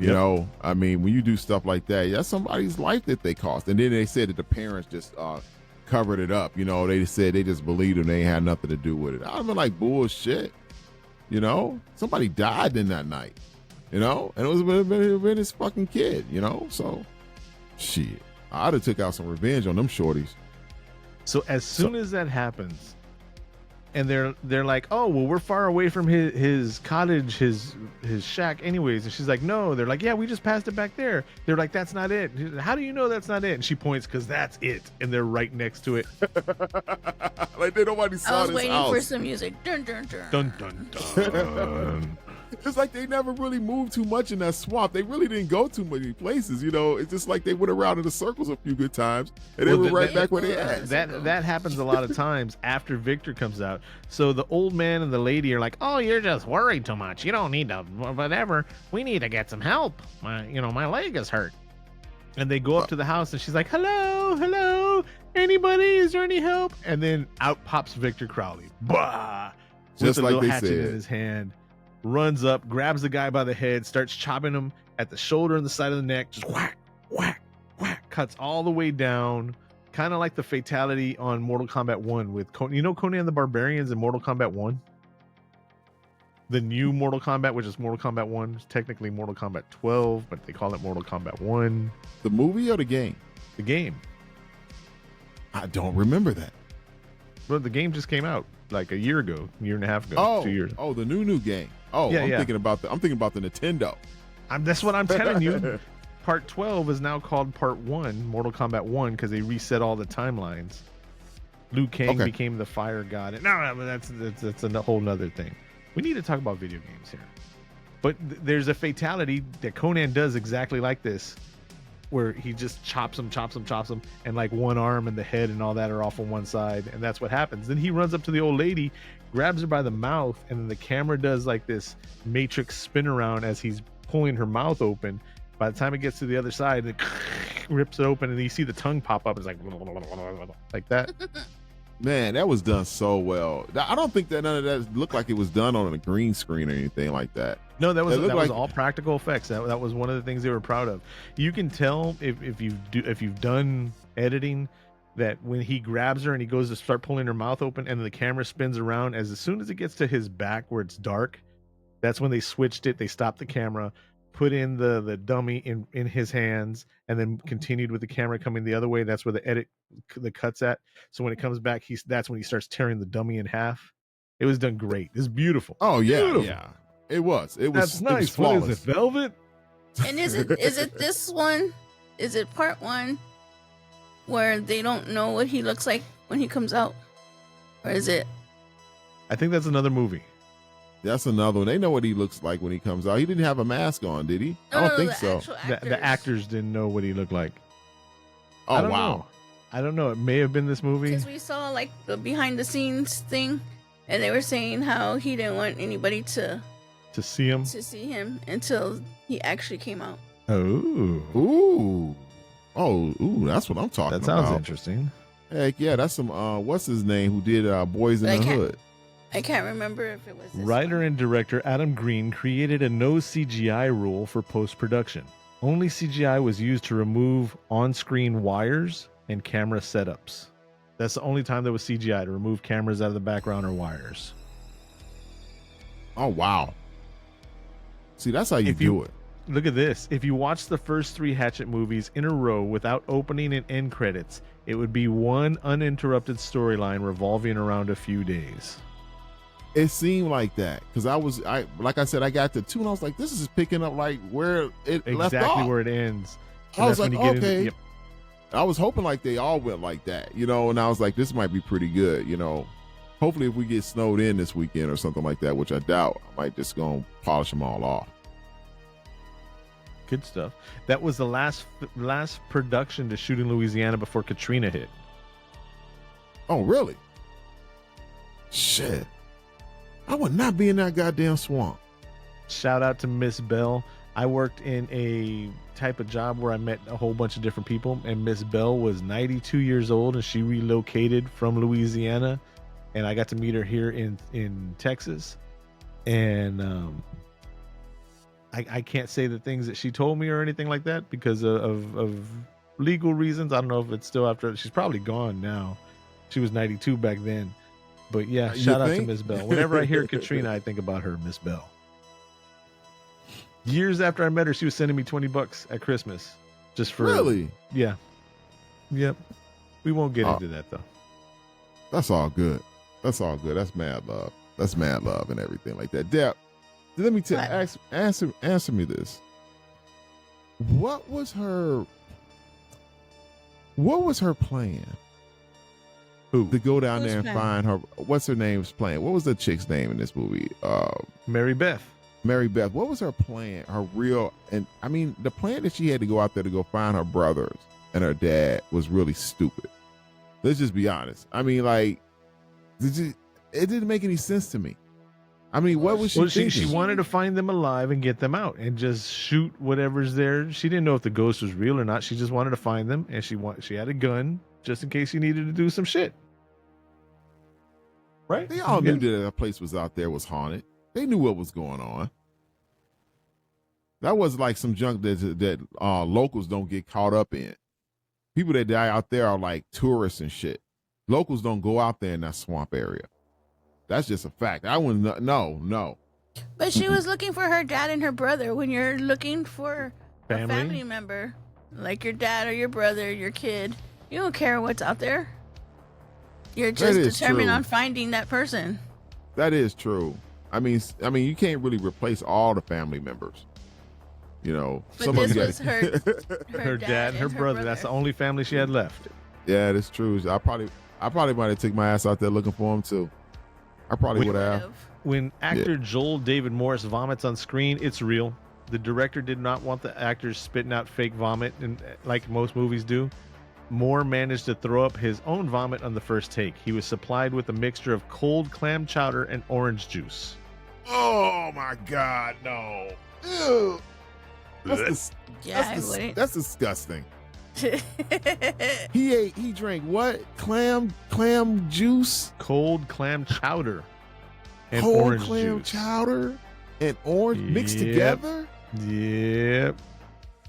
Speaker 3: You know, I mean, when you do stuff like that, that's somebody's life that they cost. And then they said that the parents just covered it up. You know, they said they just believed them. They had nothing to do with it. I've been like, bullshit. You know, somebody died in that night, you know, and it was been his fucking kid, you know, so shit. I'd have took out some revenge on them shorties.
Speaker 1: So as soon as that happens, and they're like, oh, well, we're far away from his cottage, his shack anyways. And she's like, no. They're like, yeah, we just passed it back there. They're like, that's not it. How do you know that's not it? And she points, because that's it. And they're right next to it.
Speaker 3: Like nobody saw this house.
Speaker 2: I was waiting for some music. Dun, dun, dun.
Speaker 1: Dun, dun, dun.
Speaker 3: It's like they never really moved too much in that swamp. They really didn't go too many places, you know. It's just like they went around in the circles a few good times, and they were right back where they at.
Speaker 1: That happens a lot of times after Victor comes out. So the old man and the lady are like, "Oh, you're just worried too much. You don't need to whatever. We need to get some help. My leg is hurt." And they go up to the house, and she's like, "Hello, anybody? Is there any help?" And then out pops Victor Crowley, bah,
Speaker 3: just
Speaker 1: with a
Speaker 3: like
Speaker 1: little
Speaker 3: they
Speaker 1: hatchet
Speaker 3: said.
Speaker 1: in his hand. Runs up, grabs the guy by the head, starts chopping him at the shoulder and the side of the neck, just whack, whack, whack, cuts all the way down, kind of like the fatality on Mortal Kombat 1 with Conan the Barbarians in Mortal Kombat 1? The new Mortal Kombat, which is Mortal Kombat 1, is technically Mortal Kombat 12, but they call it Mortal Kombat 1.
Speaker 3: The movie or the game?
Speaker 1: The game.
Speaker 3: I don't remember that.
Speaker 1: But the game just came out like a year and a half ago, 2 years.
Speaker 3: Oh, the new game. Oh,
Speaker 1: Yeah,
Speaker 3: I'm
Speaker 1: yeah.
Speaker 3: thinking about the Nintendo.
Speaker 1: That's what I'm telling you. Part 12 is now called Part 1, Mortal Kombat 1, because they reset all the timelines. Liu Kang became the fire god. No, that's a whole nother thing. We need to talk about video games here. But there's a fatality that Conan does exactly like this, where he just chops him, and like one arm and the head and all that are off on one side, and that's what happens. Then he runs up to the old lady, grabs her by the mouth, and then the camera does like this matrix spin around as he's pulling her mouth open. By the time it gets to the other side, it rips it open, and you see the tongue pop up. It's like that.
Speaker 3: Man, that was done so well. I don't think that none of that looked like it was done on a green screen or anything like that.
Speaker 1: No, that was
Speaker 3: like,
Speaker 1: all practical effects. That was one of the things they were proud of. You can tell if you've done editing, that when he grabs her and he goes to start pulling her mouth open and the camera spins around, as soon as it gets to his back where it's dark, that's when they switched it. They stopped the camera, put in the dummy in his hands, and then continued with the camera coming the other way. That's where the cut's at. So when it comes back, that's when he starts tearing the dummy in half. It was done great. It's beautiful.
Speaker 3: Oh yeah,
Speaker 1: beautiful.
Speaker 3: yeah. It was.
Speaker 1: That's nice. What is it, velvet?
Speaker 2: And is it this one? Is it part 1 where they don't know what he looks like when he comes out? Or is it?
Speaker 1: I think that's another movie.
Speaker 3: That's another one. They know what he looks like when he comes out. He didn't have a mask on, did he? I don't think so.
Speaker 1: The actors didn't know what he looked like.
Speaker 3: Oh, wow.
Speaker 1: I don't know. It may have been this movie.
Speaker 2: Because we saw like the behind the scenes thing, and they were saying how he didn't want anybody to
Speaker 1: see him
Speaker 2: until he actually came out.
Speaker 3: Ooh, that's what I'm talking about.
Speaker 1: That sounds interesting.
Speaker 3: Heck yeah, that's some what's his name who did Boys in the Hood.
Speaker 2: I can't remember if it was this
Speaker 1: Writer
Speaker 2: one.
Speaker 1: and director Adam Green created a no CGI rule for post-production. Only CGI was used to remove on-screen wires and camera setups. That's the only time there was CGI, to remove cameras out of the background or wires.
Speaker 3: Oh, wow. See, that's how you do it.
Speaker 1: Look at this. If you watch the first 3 Hatchet movies in a row without opening and end credits, it would be one uninterrupted storyline revolving around a few days.
Speaker 3: It seemed like that because like I said, I got to 2 and I was like, this is picking up like where it left off.
Speaker 1: Exactly where it ends.
Speaker 3: I was like, okay. I was hoping like they all went like that, and I was like, this might be pretty good, Hopefully if we get snowed in this weekend or something like that, which I doubt, I might just go and polish them all off.
Speaker 1: Good stuff. That was the last production to shoot in Louisiana before Katrina hit.
Speaker 3: Oh, really? Shit. I would not be in that goddamn swamp.
Speaker 1: Shout out to Miss Bell. I worked in a type of job where I met a whole bunch of different people, and Miss Bell was 92 years old, and she relocated from Louisiana, and I got to meet her here in Texas. And I can't say the things that she told me or anything like that because of legal reasons. I don't know if it's still after. She's probably gone now. She was 92 back then. But yeah, shout out to Miss Bell. Whenever I hear Katrina, I think about her, Miss Bell. Years after I met her, she was sending me $20 at Christmas, just for
Speaker 3: really.
Speaker 1: Yeah, yep. We won't get into that though.
Speaker 3: That's all good. That's all good. That's mad love. That's mad love and everything like that. Deb, let me answer me this. What was her plan?
Speaker 1: Who?
Speaker 3: To go down
Speaker 2: Who's
Speaker 3: there and
Speaker 2: plan?
Speaker 3: find her. What's her name's plan? What was the chick's name in this movie?
Speaker 1: Mary Beth.
Speaker 3: Mary Beth. What was her plan? Her real, and I mean, the plan that she had to go out there to go find her brothers and her dad was really stupid. Let's just be honest. I mean, like, it didn't make any sense to me. I mean, what was she thinking?
Speaker 1: She wanted to find them alive and get them out and just shoot whatever's there. She didn't know if the ghost was real or not. She just wanted to find them, and she had a gun just in case she needed to do some shit. Right?
Speaker 3: They all knew that a place was out there was haunted. They knew what was going on. That was like some junk that locals don't get caught up in. People that die out there are like tourists and shit. Locals don't go out there in that swamp area. That's just a fact. I wouldn't. No.
Speaker 2: But she was looking for her dad and her brother. When you're looking for a
Speaker 1: Family?
Speaker 2: family member, like your dad or your brother, your kid, you don't care what's out there. You're just determined on finding that person.
Speaker 3: That is true. I mean, you can't really replace all the family members.
Speaker 2: But this was her
Speaker 1: dad and her brother. That's the only family she had left.
Speaker 3: Yeah, that's true. I probably might have took my ass out there looking for him too. I probably would have.
Speaker 1: When actor Joel David Morris vomits on screen, it's real. The director did not want the actors spitting out fake vomit, and like most movies do. Moore managed to throw up his own vomit on the first take. He was supplied with a mixture of cold clam chowder and orange juice.
Speaker 3: Oh my God, no! Ew. That's disgusting. He drank what? Clam juice?
Speaker 1: Cold clam chowder and
Speaker 3: Cold
Speaker 1: orange
Speaker 3: clam
Speaker 1: juice.
Speaker 3: chowder and orange mixed together?
Speaker 1: Yep.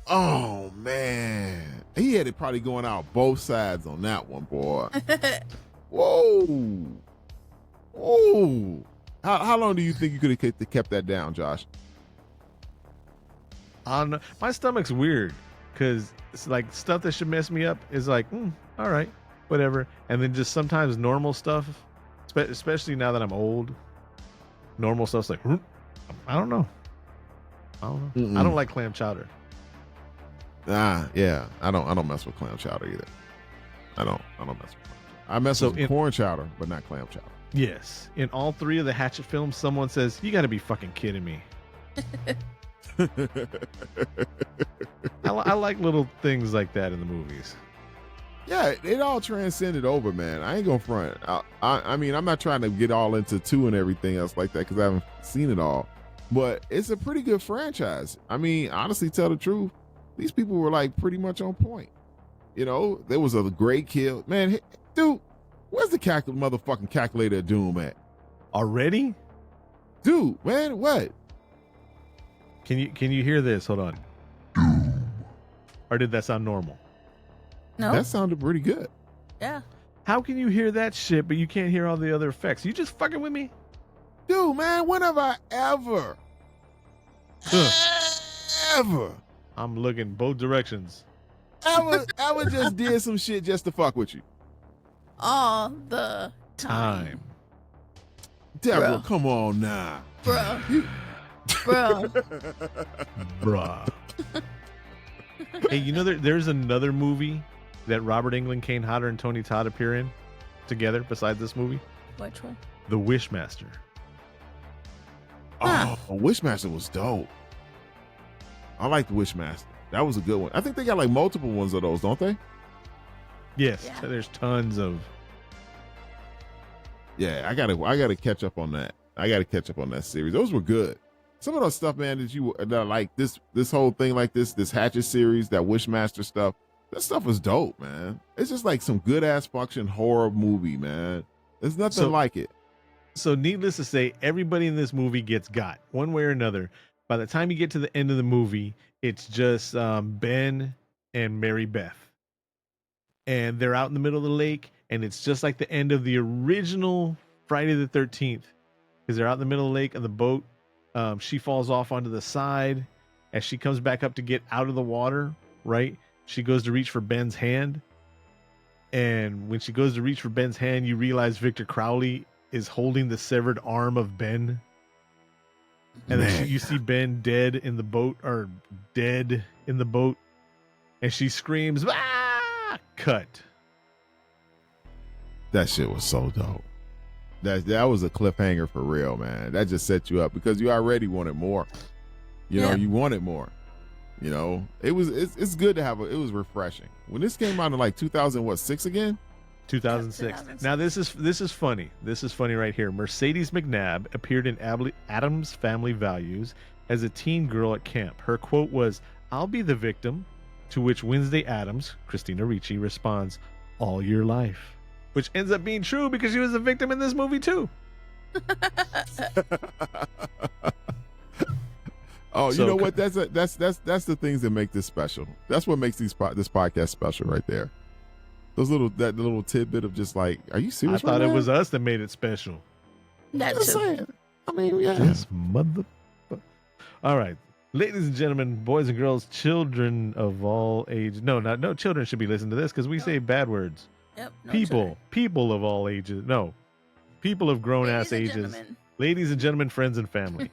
Speaker 3: Oh man. He had it probably going out both sides on that one, boy. Whoa. How long do you think you could have kept that down, Josh?
Speaker 1: My stomach's weird because it's like stuff that should mess me up is like, all right, whatever. And then just sometimes normal stuff, especially now that I'm old, normal stuff's like, I don't know. Mm-mm. I don't like clam chowder.
Speaker 3: Yeah, I don't mess with clam chowder either. I don't mess with clam chowder. I mess with corn chowder, but not clam chowder.
Speaker 1: Yes, in all 3 of the Hatchet films, someone says, "You got to be fucking kidding me." I like little things like that in the movies.
Speaker 3: Yeah, it all transcended over, man. I ain't gonna front. I mean, I'm not trying to get all into 2 and everything else like that because I haven't seen it all. But it's a pretty good franchise. I mean, honestly, tell the truth, these people were like pretty much on point. There was a great kill. Man, dude, where's the motherfucking calculator of doom at?
Speaker 1: Already?
Speaker 3: Dude, man, what?
Speaker 1: Can you hear this? Hold on. Or did that sound normal?
Speaker 2: No.
Speaker 3: That sounded pretty good.
Speaker 2: Yeah.
Speaker 1: How can you hear that shit, but you can't hear all the other effects? You just fucking with me?
Speaker 3: Dude, man, when have I ever
Speaker 1: I'm looking both directions.
Speaker 3: ever just did some shit just to fuck with you?
Speaker 2: All the time.
Speaker 3: Deborah,
Speaker 2: Bro.
Speaker 3: come on now.
Speaker 2: Bro. Bro.
Speaker 1: Bruh. Hey, you know there's another movie that Robert Englund, Kane Hodder, and Tony Todd appear in together besides this movie?
Speaker 2: Which one?
Speaker 1: The Wishmaster.
Speaker 2: Huh.
Speaker 3: Oh, Wishmaster was dope. I like the Wishmaster. That was a good one. I think they got like multiple ones of those, don't they?
Speaker 1: Yes,
Speaker 2: Yeah.
Speaker 1: there's tons of.
Speaker 3: Yeah, I gotta catch up on that. I gotta catch up on that series. Those were good. Some of those stuff, man, that like this whole thing, like this Hatchet series, that Wishmaster stuff. That stuff was dope, man. It's just like some good ass function horror movie, man. There's nothing like it.
Speaker 1: So needless to say, everybody in this movie gets got one way or another. By the time you get to the end of the movie, it's just Ben and Mary Beth. And they're out in the middle of the lake, and it's just like the end of the original Friday the 13th. Because they're out in the middle of the lake and the boat, she falls off onto the side. As she comes back up to get out of the water, right? She goes to reach for Ben's hand. And when she goes to reach for Ben's hand, you realize Victor Crowley is holding the severed arm of Ben. And then you see Ben dead in the boat. And she screams, "Ah!" Cut.
Speaker 3: That shit was so dope. That was a cliffhanger for real, man. That just set you up because you already wanted more. You know, you wanted more. You know, it's good to have it was refreshing. When this came out in like 2006 again?
Speaker 1: 2006. Now this is funny. This is funny right here. Mercedes McNabb appeared in Addams Family Values as a teen girl at camp. Her quote was, "I'll be the victim," to which Wednesday Addams, Christina Ricci, responds, "All your life." Which ends up being true because she was a victim in this movie too.
Speaker 3: Oh, you know what? That's the things that make this special. That's what makes this podcast special right there. That little tidbit of just like, are you serious?
Speaker 1: I thought it was us that made it special.
Speaker 2: That's
Speaker 3: saying. I mean, yeah.
Speaker 1: This mother. All right, ladies and gentlemen, boys and girls, children of all ages. No children should be listening to this because we say bad words.
Speaker 2: Yep. No
Speaker 1: People of all ages. No, people of grown ass ages.
Speaker 2: Gentlemen.
Speaker 1: Ladies and gentlemen, friends and family.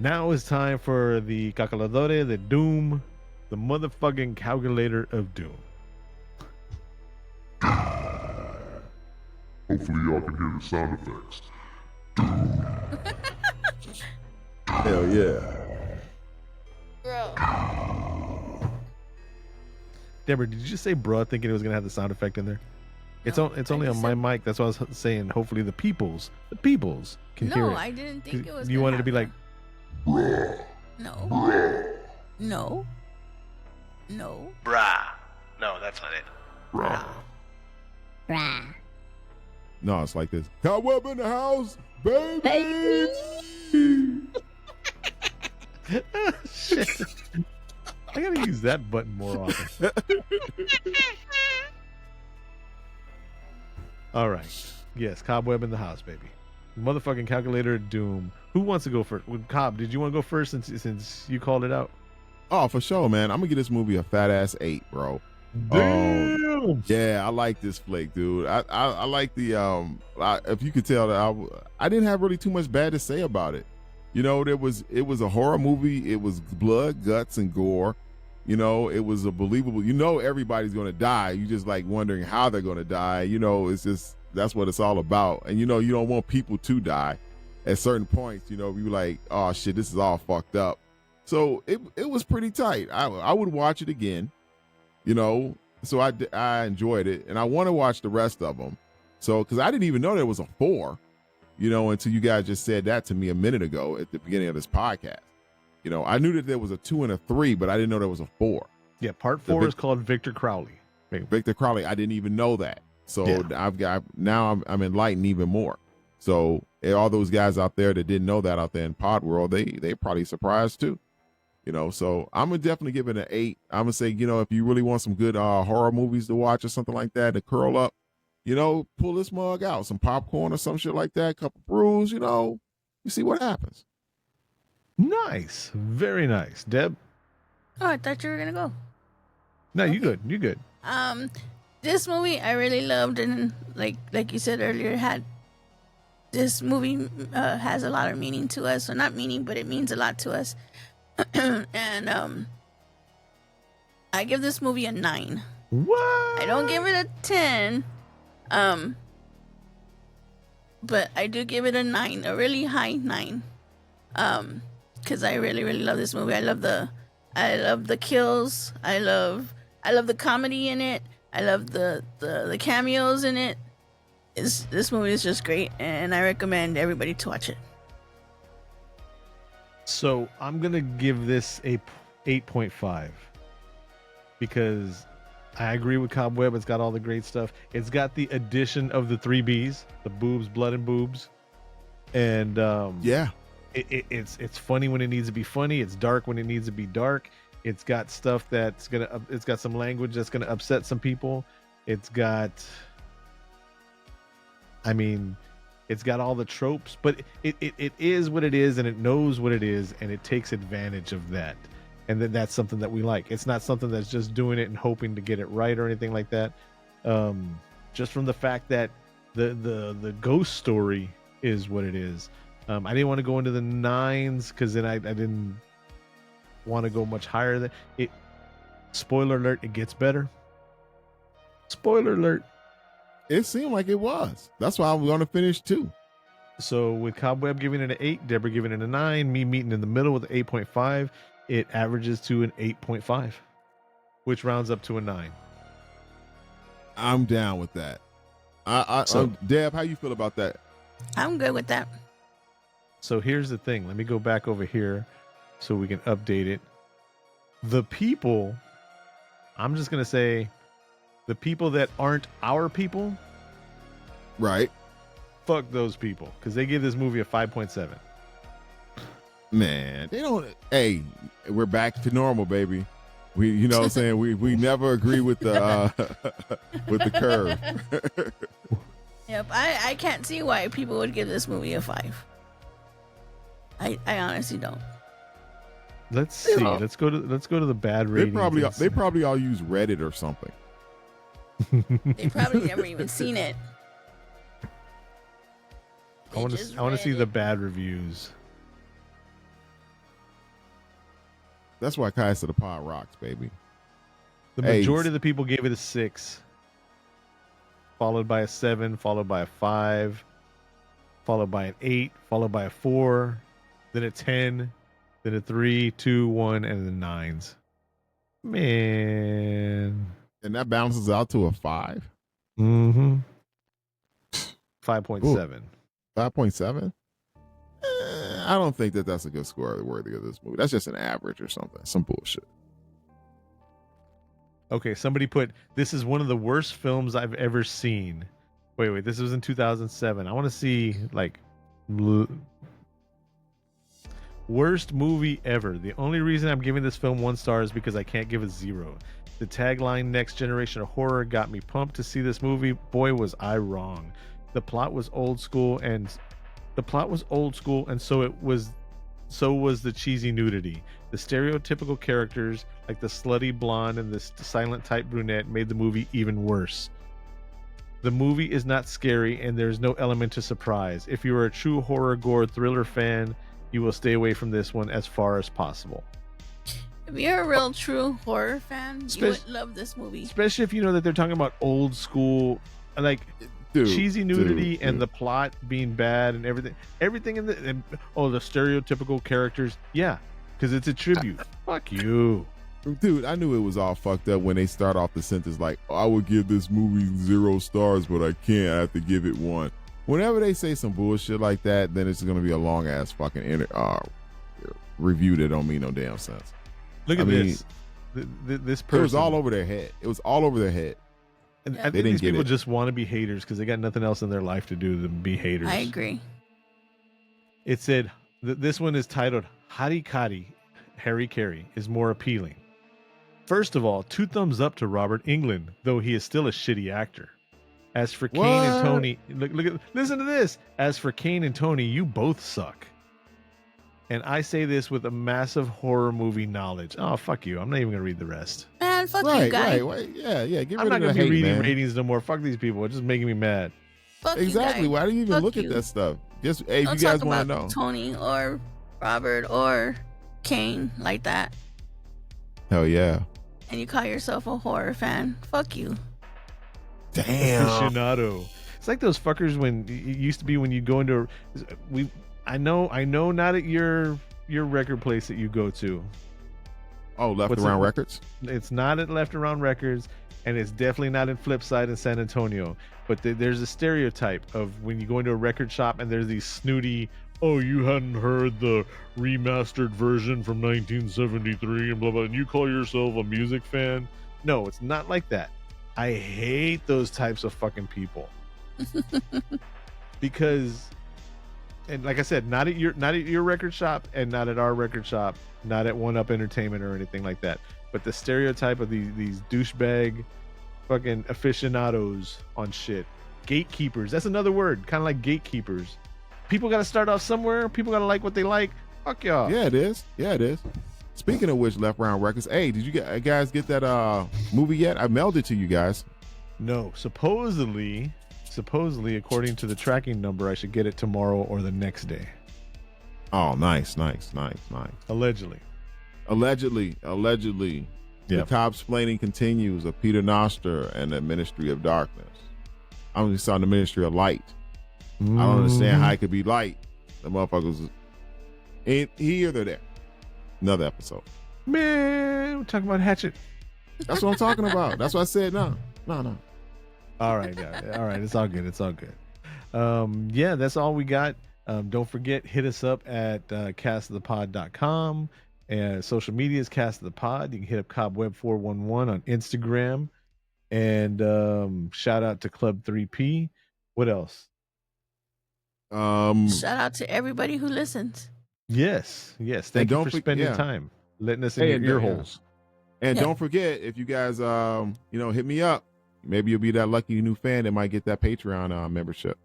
Speaker 1: Now is time for the calculadore de doom, the motherfucking calculator of doom.
Speaker 5: Hopefully y'all can hear the sound effects.
Speaker 3: Hell yeah.
Speaker 2: Bro.
Speaker 1: Deborah, did you just say bruh thinking it was going to have the sound effect in there? It's only on my mic. That's what I was saying. Hopefully the peoples can hear it.
Speaker 2: No, I didn't think it was.
Speaker 1: You wanted to be like,
Speaker 5: Bruh.
Speaker 2: No. No. No.
Speaker 1: brah. No, that's not it.
Speaker 5: Bruh.
Speaker 2: Brah.
Speaker 3: No, it's like this. Cobweb in the house, baby.
Speaker 1: Shit. I gotta use that button more often. All right. Yes, Cobweb in the house, baby. Motherfucking calculator of doom. Who wants to go first? Cobb, did you want to go first since you called it out?
Speaker 3: Oh, for sure, man. I'm gonna give this movie a fat ass 8, bro.
Speaker 1: Damn.
Speaker 3: Yeah, I like this flick, dude. I like the if you could tell that I didn't have really too much bad to say about it. You know, it was a horror movie. It was blood, guts, and gore. You know, it was a believable. You know, everybody's gonna die. You just like wondering how they're gonna die. You know, it's just that's what it's all about. And you know, you don't want people to die. At certain points, you know, you like, oh shit, this is all fucked up. So it was pretty tight. I would watch it again. You know, so I enjoyed it, and I want to watch the rest of them. So, because I didn't even know there was a 4, you know, until you guys just said that to me a minute ago at the beginning of this podcast. You know, I knew that there was a 2 and a 3, but I didn't know there was a 4.
Speaker 1: Yeah, part 4 is called Victor Crowley.
Speaker 3: Victor Crowley, I didn't even know that. So
Speaker 1: Yeah.
Speaker 3: I'm enlightened even more. So all those guys out there that didn't know that out there in Pod World, they probably surprised too. So I'm gonna definitely give it an 8. I'm gonna say, if you really want some good horror movies to watch or something like that, to curl up, pull this mug out, some popcorn or some shit like that, couple brews, you see what happens.
Speaker 1: Nice. Very nice. Deb?
Speaker 2: Oh, I thought you were gonna go.
Speaker 1: No, you
Speaker 2: Okay.
Speaker 1: good. You good.
Speaker 2: This movie I really loved, and like you said earlier, this movie has a lot of meaning to us. So not meaning, but it means a lot to us. And I give this movie a 9.
Speaker 1: What?
Speaker 2: I don't give it a 10. But I do give it a 9, a really high 9. Because I really, really love this movie. I love the kills. I love the comedy in it. I love the cameos in it. This movie is just great, and I recommend everybody to watch it.
Speaker 1: So I'm gonna give this a 8.5 because I agree with Cobweb. It's got all the great stuff. It's got the addition of the 3 B's, the boobs, blood, and boobs, and
Speaker 3: Yeah.
Speaker 1: It's funny when it needs to be funny. It's dark when it needs to be dark. It's got stuff it's got some language that's gonna upset some people. It's got all the tropes, but it is what it is, and it knows what it is, and it takes advantage of that. And then that's something that we like. It's not something that's just doing it and hoping to get it right or anything like that. Just from the fact that the ghost story is what it is. I didn't want to go into the 9s because then I didn't want to go much higher than it. Spoiler alert, it gets better. Spoiler alert.
Speaker 3: It seemed like it was. That's why I'm going to finish 2.
Speaker 1: So with Cobweb giving it an 8, Deborah giving it a 9, me meeting in the middle with an 8.5, it averages to an 8.5, which rounds up to a 9.
Speaker 3: I'm down with that. Deb, how you feel about that?
Speaker 2: I'm good with that.
Speaker 1: So here's the thing. Let me go back over here so we can update it. The people, I'm just going to say the people that aren't our people,
Speaker 3: Right.
Speaker 1: fuck those people, because they give this movie a 5.7.
Speaker 3: Man, they don't. Hey, we're back to normal, baby. We, you know what I'm saying? We never agree with the with the curve.
Speaker 2: Yep, I can't see why people would give this movie a 5. I honestly don't.
Speaker 1: Let's see. Let's go to the bad
Speaker 3: They
Speaker 1: ratings.
Speaker 3: probably all use Reddit or something.
Speaker 2: They probably never even seen it.
Speaker 1: I want to see the bad reviews.
Speaker 3: That's why Kai said the pod rocks, baby.
Speaker 1: The majority of the people gave it a 6, followed by a 7, followed by a 5, followed by an 8, followed by a 4, then a 10, then a 3, 2, 1, and then 9s. Man.
Speaker 3: And that balances out to a 5.
Speaker 1: Mm-hmm. 5.7.
Speaker 3: 5.7. I don't think that's a good score worthy of this movie. That's just an average or something. Some bullshit.
Speaker 1: Okay, somebody put, this is one of the worst films I've ever seen. Wait, this was in 2007. I want to see, worst movie ever. The only reason I'm giving this film 1 star is because I can't give it 0. The tagline, Next Generation of Horror, got me pumped to see this movie. Boy, was I wrong. The plot was old school, and so was the cheesy nudity. The stereotypical characters, like the slutty blonde and the silent type brunette, made the movie even worse. The movie is not scary, and there's no element to surprise. If you are a true horror gore thriller fan, you will stay away from this one as far as possible.
Speaker 2: If you're a real true horror fan, you would love this movie. Especially
Speaker 1: if you know that they're talking about old school, cheesy nudity and the plot being bad and everything in the stereotypical characters. Yeah, because it's a tribute. Fuck you.
Speaker 3: Dude, I knew it was all fucked up when they start off the sentence like, I would give this movie 0 stars, but I can't. I have to give it 1. Whenever they say some bullshit like that, then it's going to be a long ass fucking review that don't mean no damn sense.
Speaker 1: Look at this. This person.
Speaker 3: It was all over their head.
Speaker 1: And
Speaker 2: Yeah.
Speaker 1: I
Speaker 3: They
Speaker 1: think
Speaker 3: didn't
Speaker 1: these
Speaker 3: get
Speaker 1: people
Speaker 3: it.
Speaker 1: just want to be haters because they got nothing else in their life to do than be haters.
Speaker 2: I agree.
Speaker 1: It said this one is titled Harry Carey is more appealing. First of all, 2 thumbs up to Robert Englund, though he is still a shitty actor. As for Kane and
Speaker 3: What?
Speaker 1: Tony, listen to this. As for Kane and Tony, you both suck. And I say this with a massive horror movie knowledge. Oh, fuck you. I'm not even going to read the rest.
Speaker 2: Man, fuck you,
Speaker 3: Right,
Speaker 2: guy.
Speaker 3: right. Yeah. Get
Speaker 1: I'm
Speaker 3: rid
Speaker 1: not
Speaker 3: of
Speaker 1: going
Speaker 3: the
Speaker 1: to be
Speaker 3: hate,
Speaker 1: reading
Speaker 3: man.
Speaker 1: ratings no more. Fuck these people. It's just making me mad.
Speaker 2: Fuck
Speaker 3: Exactly.
Speaker 2: you, guy.
Speaker 3: Why do you even
Speaker 2: Fuck
Speaker 3: look
Speaker 2: you.
Speaker 3: at that stuff? Just hey, if
Speaker 2: Don't
Speaker 3: you guys
Speaker 2: talk
Speaker 3: want
Speaker 2: about
Speaker 3: to know.
Speaker 2: Tony or Robert or Kane like that,
Speaker 3: Hell yeah.
Speaker 2: and you call yourself a horror fan. Fuck you.
Speaker 3: Damn.
Speaker 1: Aficionado. It's like those fuckers when it used to be when you go into I know not at your record place that you go to.
Speaker 3: Oh, Left
Speaker 1: What's
Speaker 3: Around
Speaker 1: it-
Speaker 3: Records.
Speaker 1: It's not at Left Around Records, and it's definitely not in Flipside in San Antonio. But there's a stereotype of when you go into a record shop and there's these snooty, oh, you hadn't heard the remastered version from 1973 and blah blah, and you call yourself a music fan. No, it's not like that. I hate those types of fucking people. Because, and like I said, not at your record shop, and not at our record shop, not at One Up Entertainment or anything like that. But the stereotype of these douchebag fucking aficionados on shit, gatekeepers. That's another word, kind of like gatekeepers. People got to start off somewhere. People got to like what they like. Fuck y'all.
Speaker 3: Yeah, it is. Speaking of which, Left Around Records. Hey, did you guys get that movie yet? I mailed it to you guys.
Speaker 1: No, supposedly, according to the tracking number, I should get it tomorrow or the next day.
Speaker 3: Oh, nice.
Speaker 1: Allegedly.
Speaker 3: The
Speaker 1: Yep.
Speaker 3: cop-splaining continues of Peter Noster and the Ministry of Darkness. I only saw the Ministry of Light. I don't understand how it could be light. The motherfuckers ain't here or there. Another episode.
Speaker 1: Man, we're talking about Hatchet.
Speaker 3: That's what I'm talking about. That's what I said. No.
Speaker 1: All right, yeah. All right. It's all good. Yeah, that's all we got. Don't forget, hit us up at castofthepod.com, and social media is Cast of the Pod. You can hit up Cobweb 411 on Instagram, and shout out to Club 3P. What else?
Speaker 2: Shout out to everybody who listens.
Speaker 1: Yes. Thank you
Speaker 3: don't
Speaker 1: for
Speaker 3: for-
Speaker 1: spending
Speaker 3: yeah.
Speaker 1: time letting us
Speaker 3: Hey,
Speaker 1: in
Speaker 3: and
Speaker 1: your ear
Speaker 3: yeah.
Speaker 1: holes.
Speaker 3: And
Speaker 2: Yeah.
Speaker 3: don't forget, if you guys hit me up, maybe you'll be that lucky new fan that might get that Patreon membership.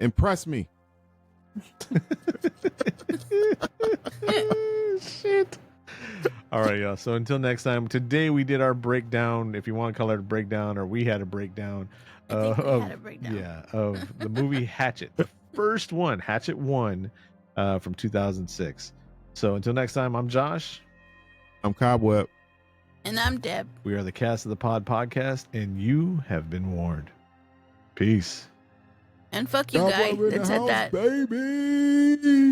Speaker 3: Impress me.
Speaker 1: Shit. All right, y'all. So until next time, today we did our breakdown, if you want to call it a breakdown, or we had a breakdown.
Speaker 2: I think we
Speaker 1: of,
Speaker 2: had a breakdown.
Speaker 1: Yeah, of the movie Hatchet, the first one, Hatchet 1, from 2006. So until next time, I'm Josh.
Speaker 3: I'm Cobweb.
Speaker 2: And I'm Deb.
Speaker 1: We are the Cast of the Pod podcast, and you have been warned. Peace.
Speaker 2: And fuck you,
Speaker 3: Cobweb
Speaker 2: guy
Speaker 3: in the
Speaker 2: that said
Speaker 3: house,
Speaker 2: that.
Speaker 3: baby.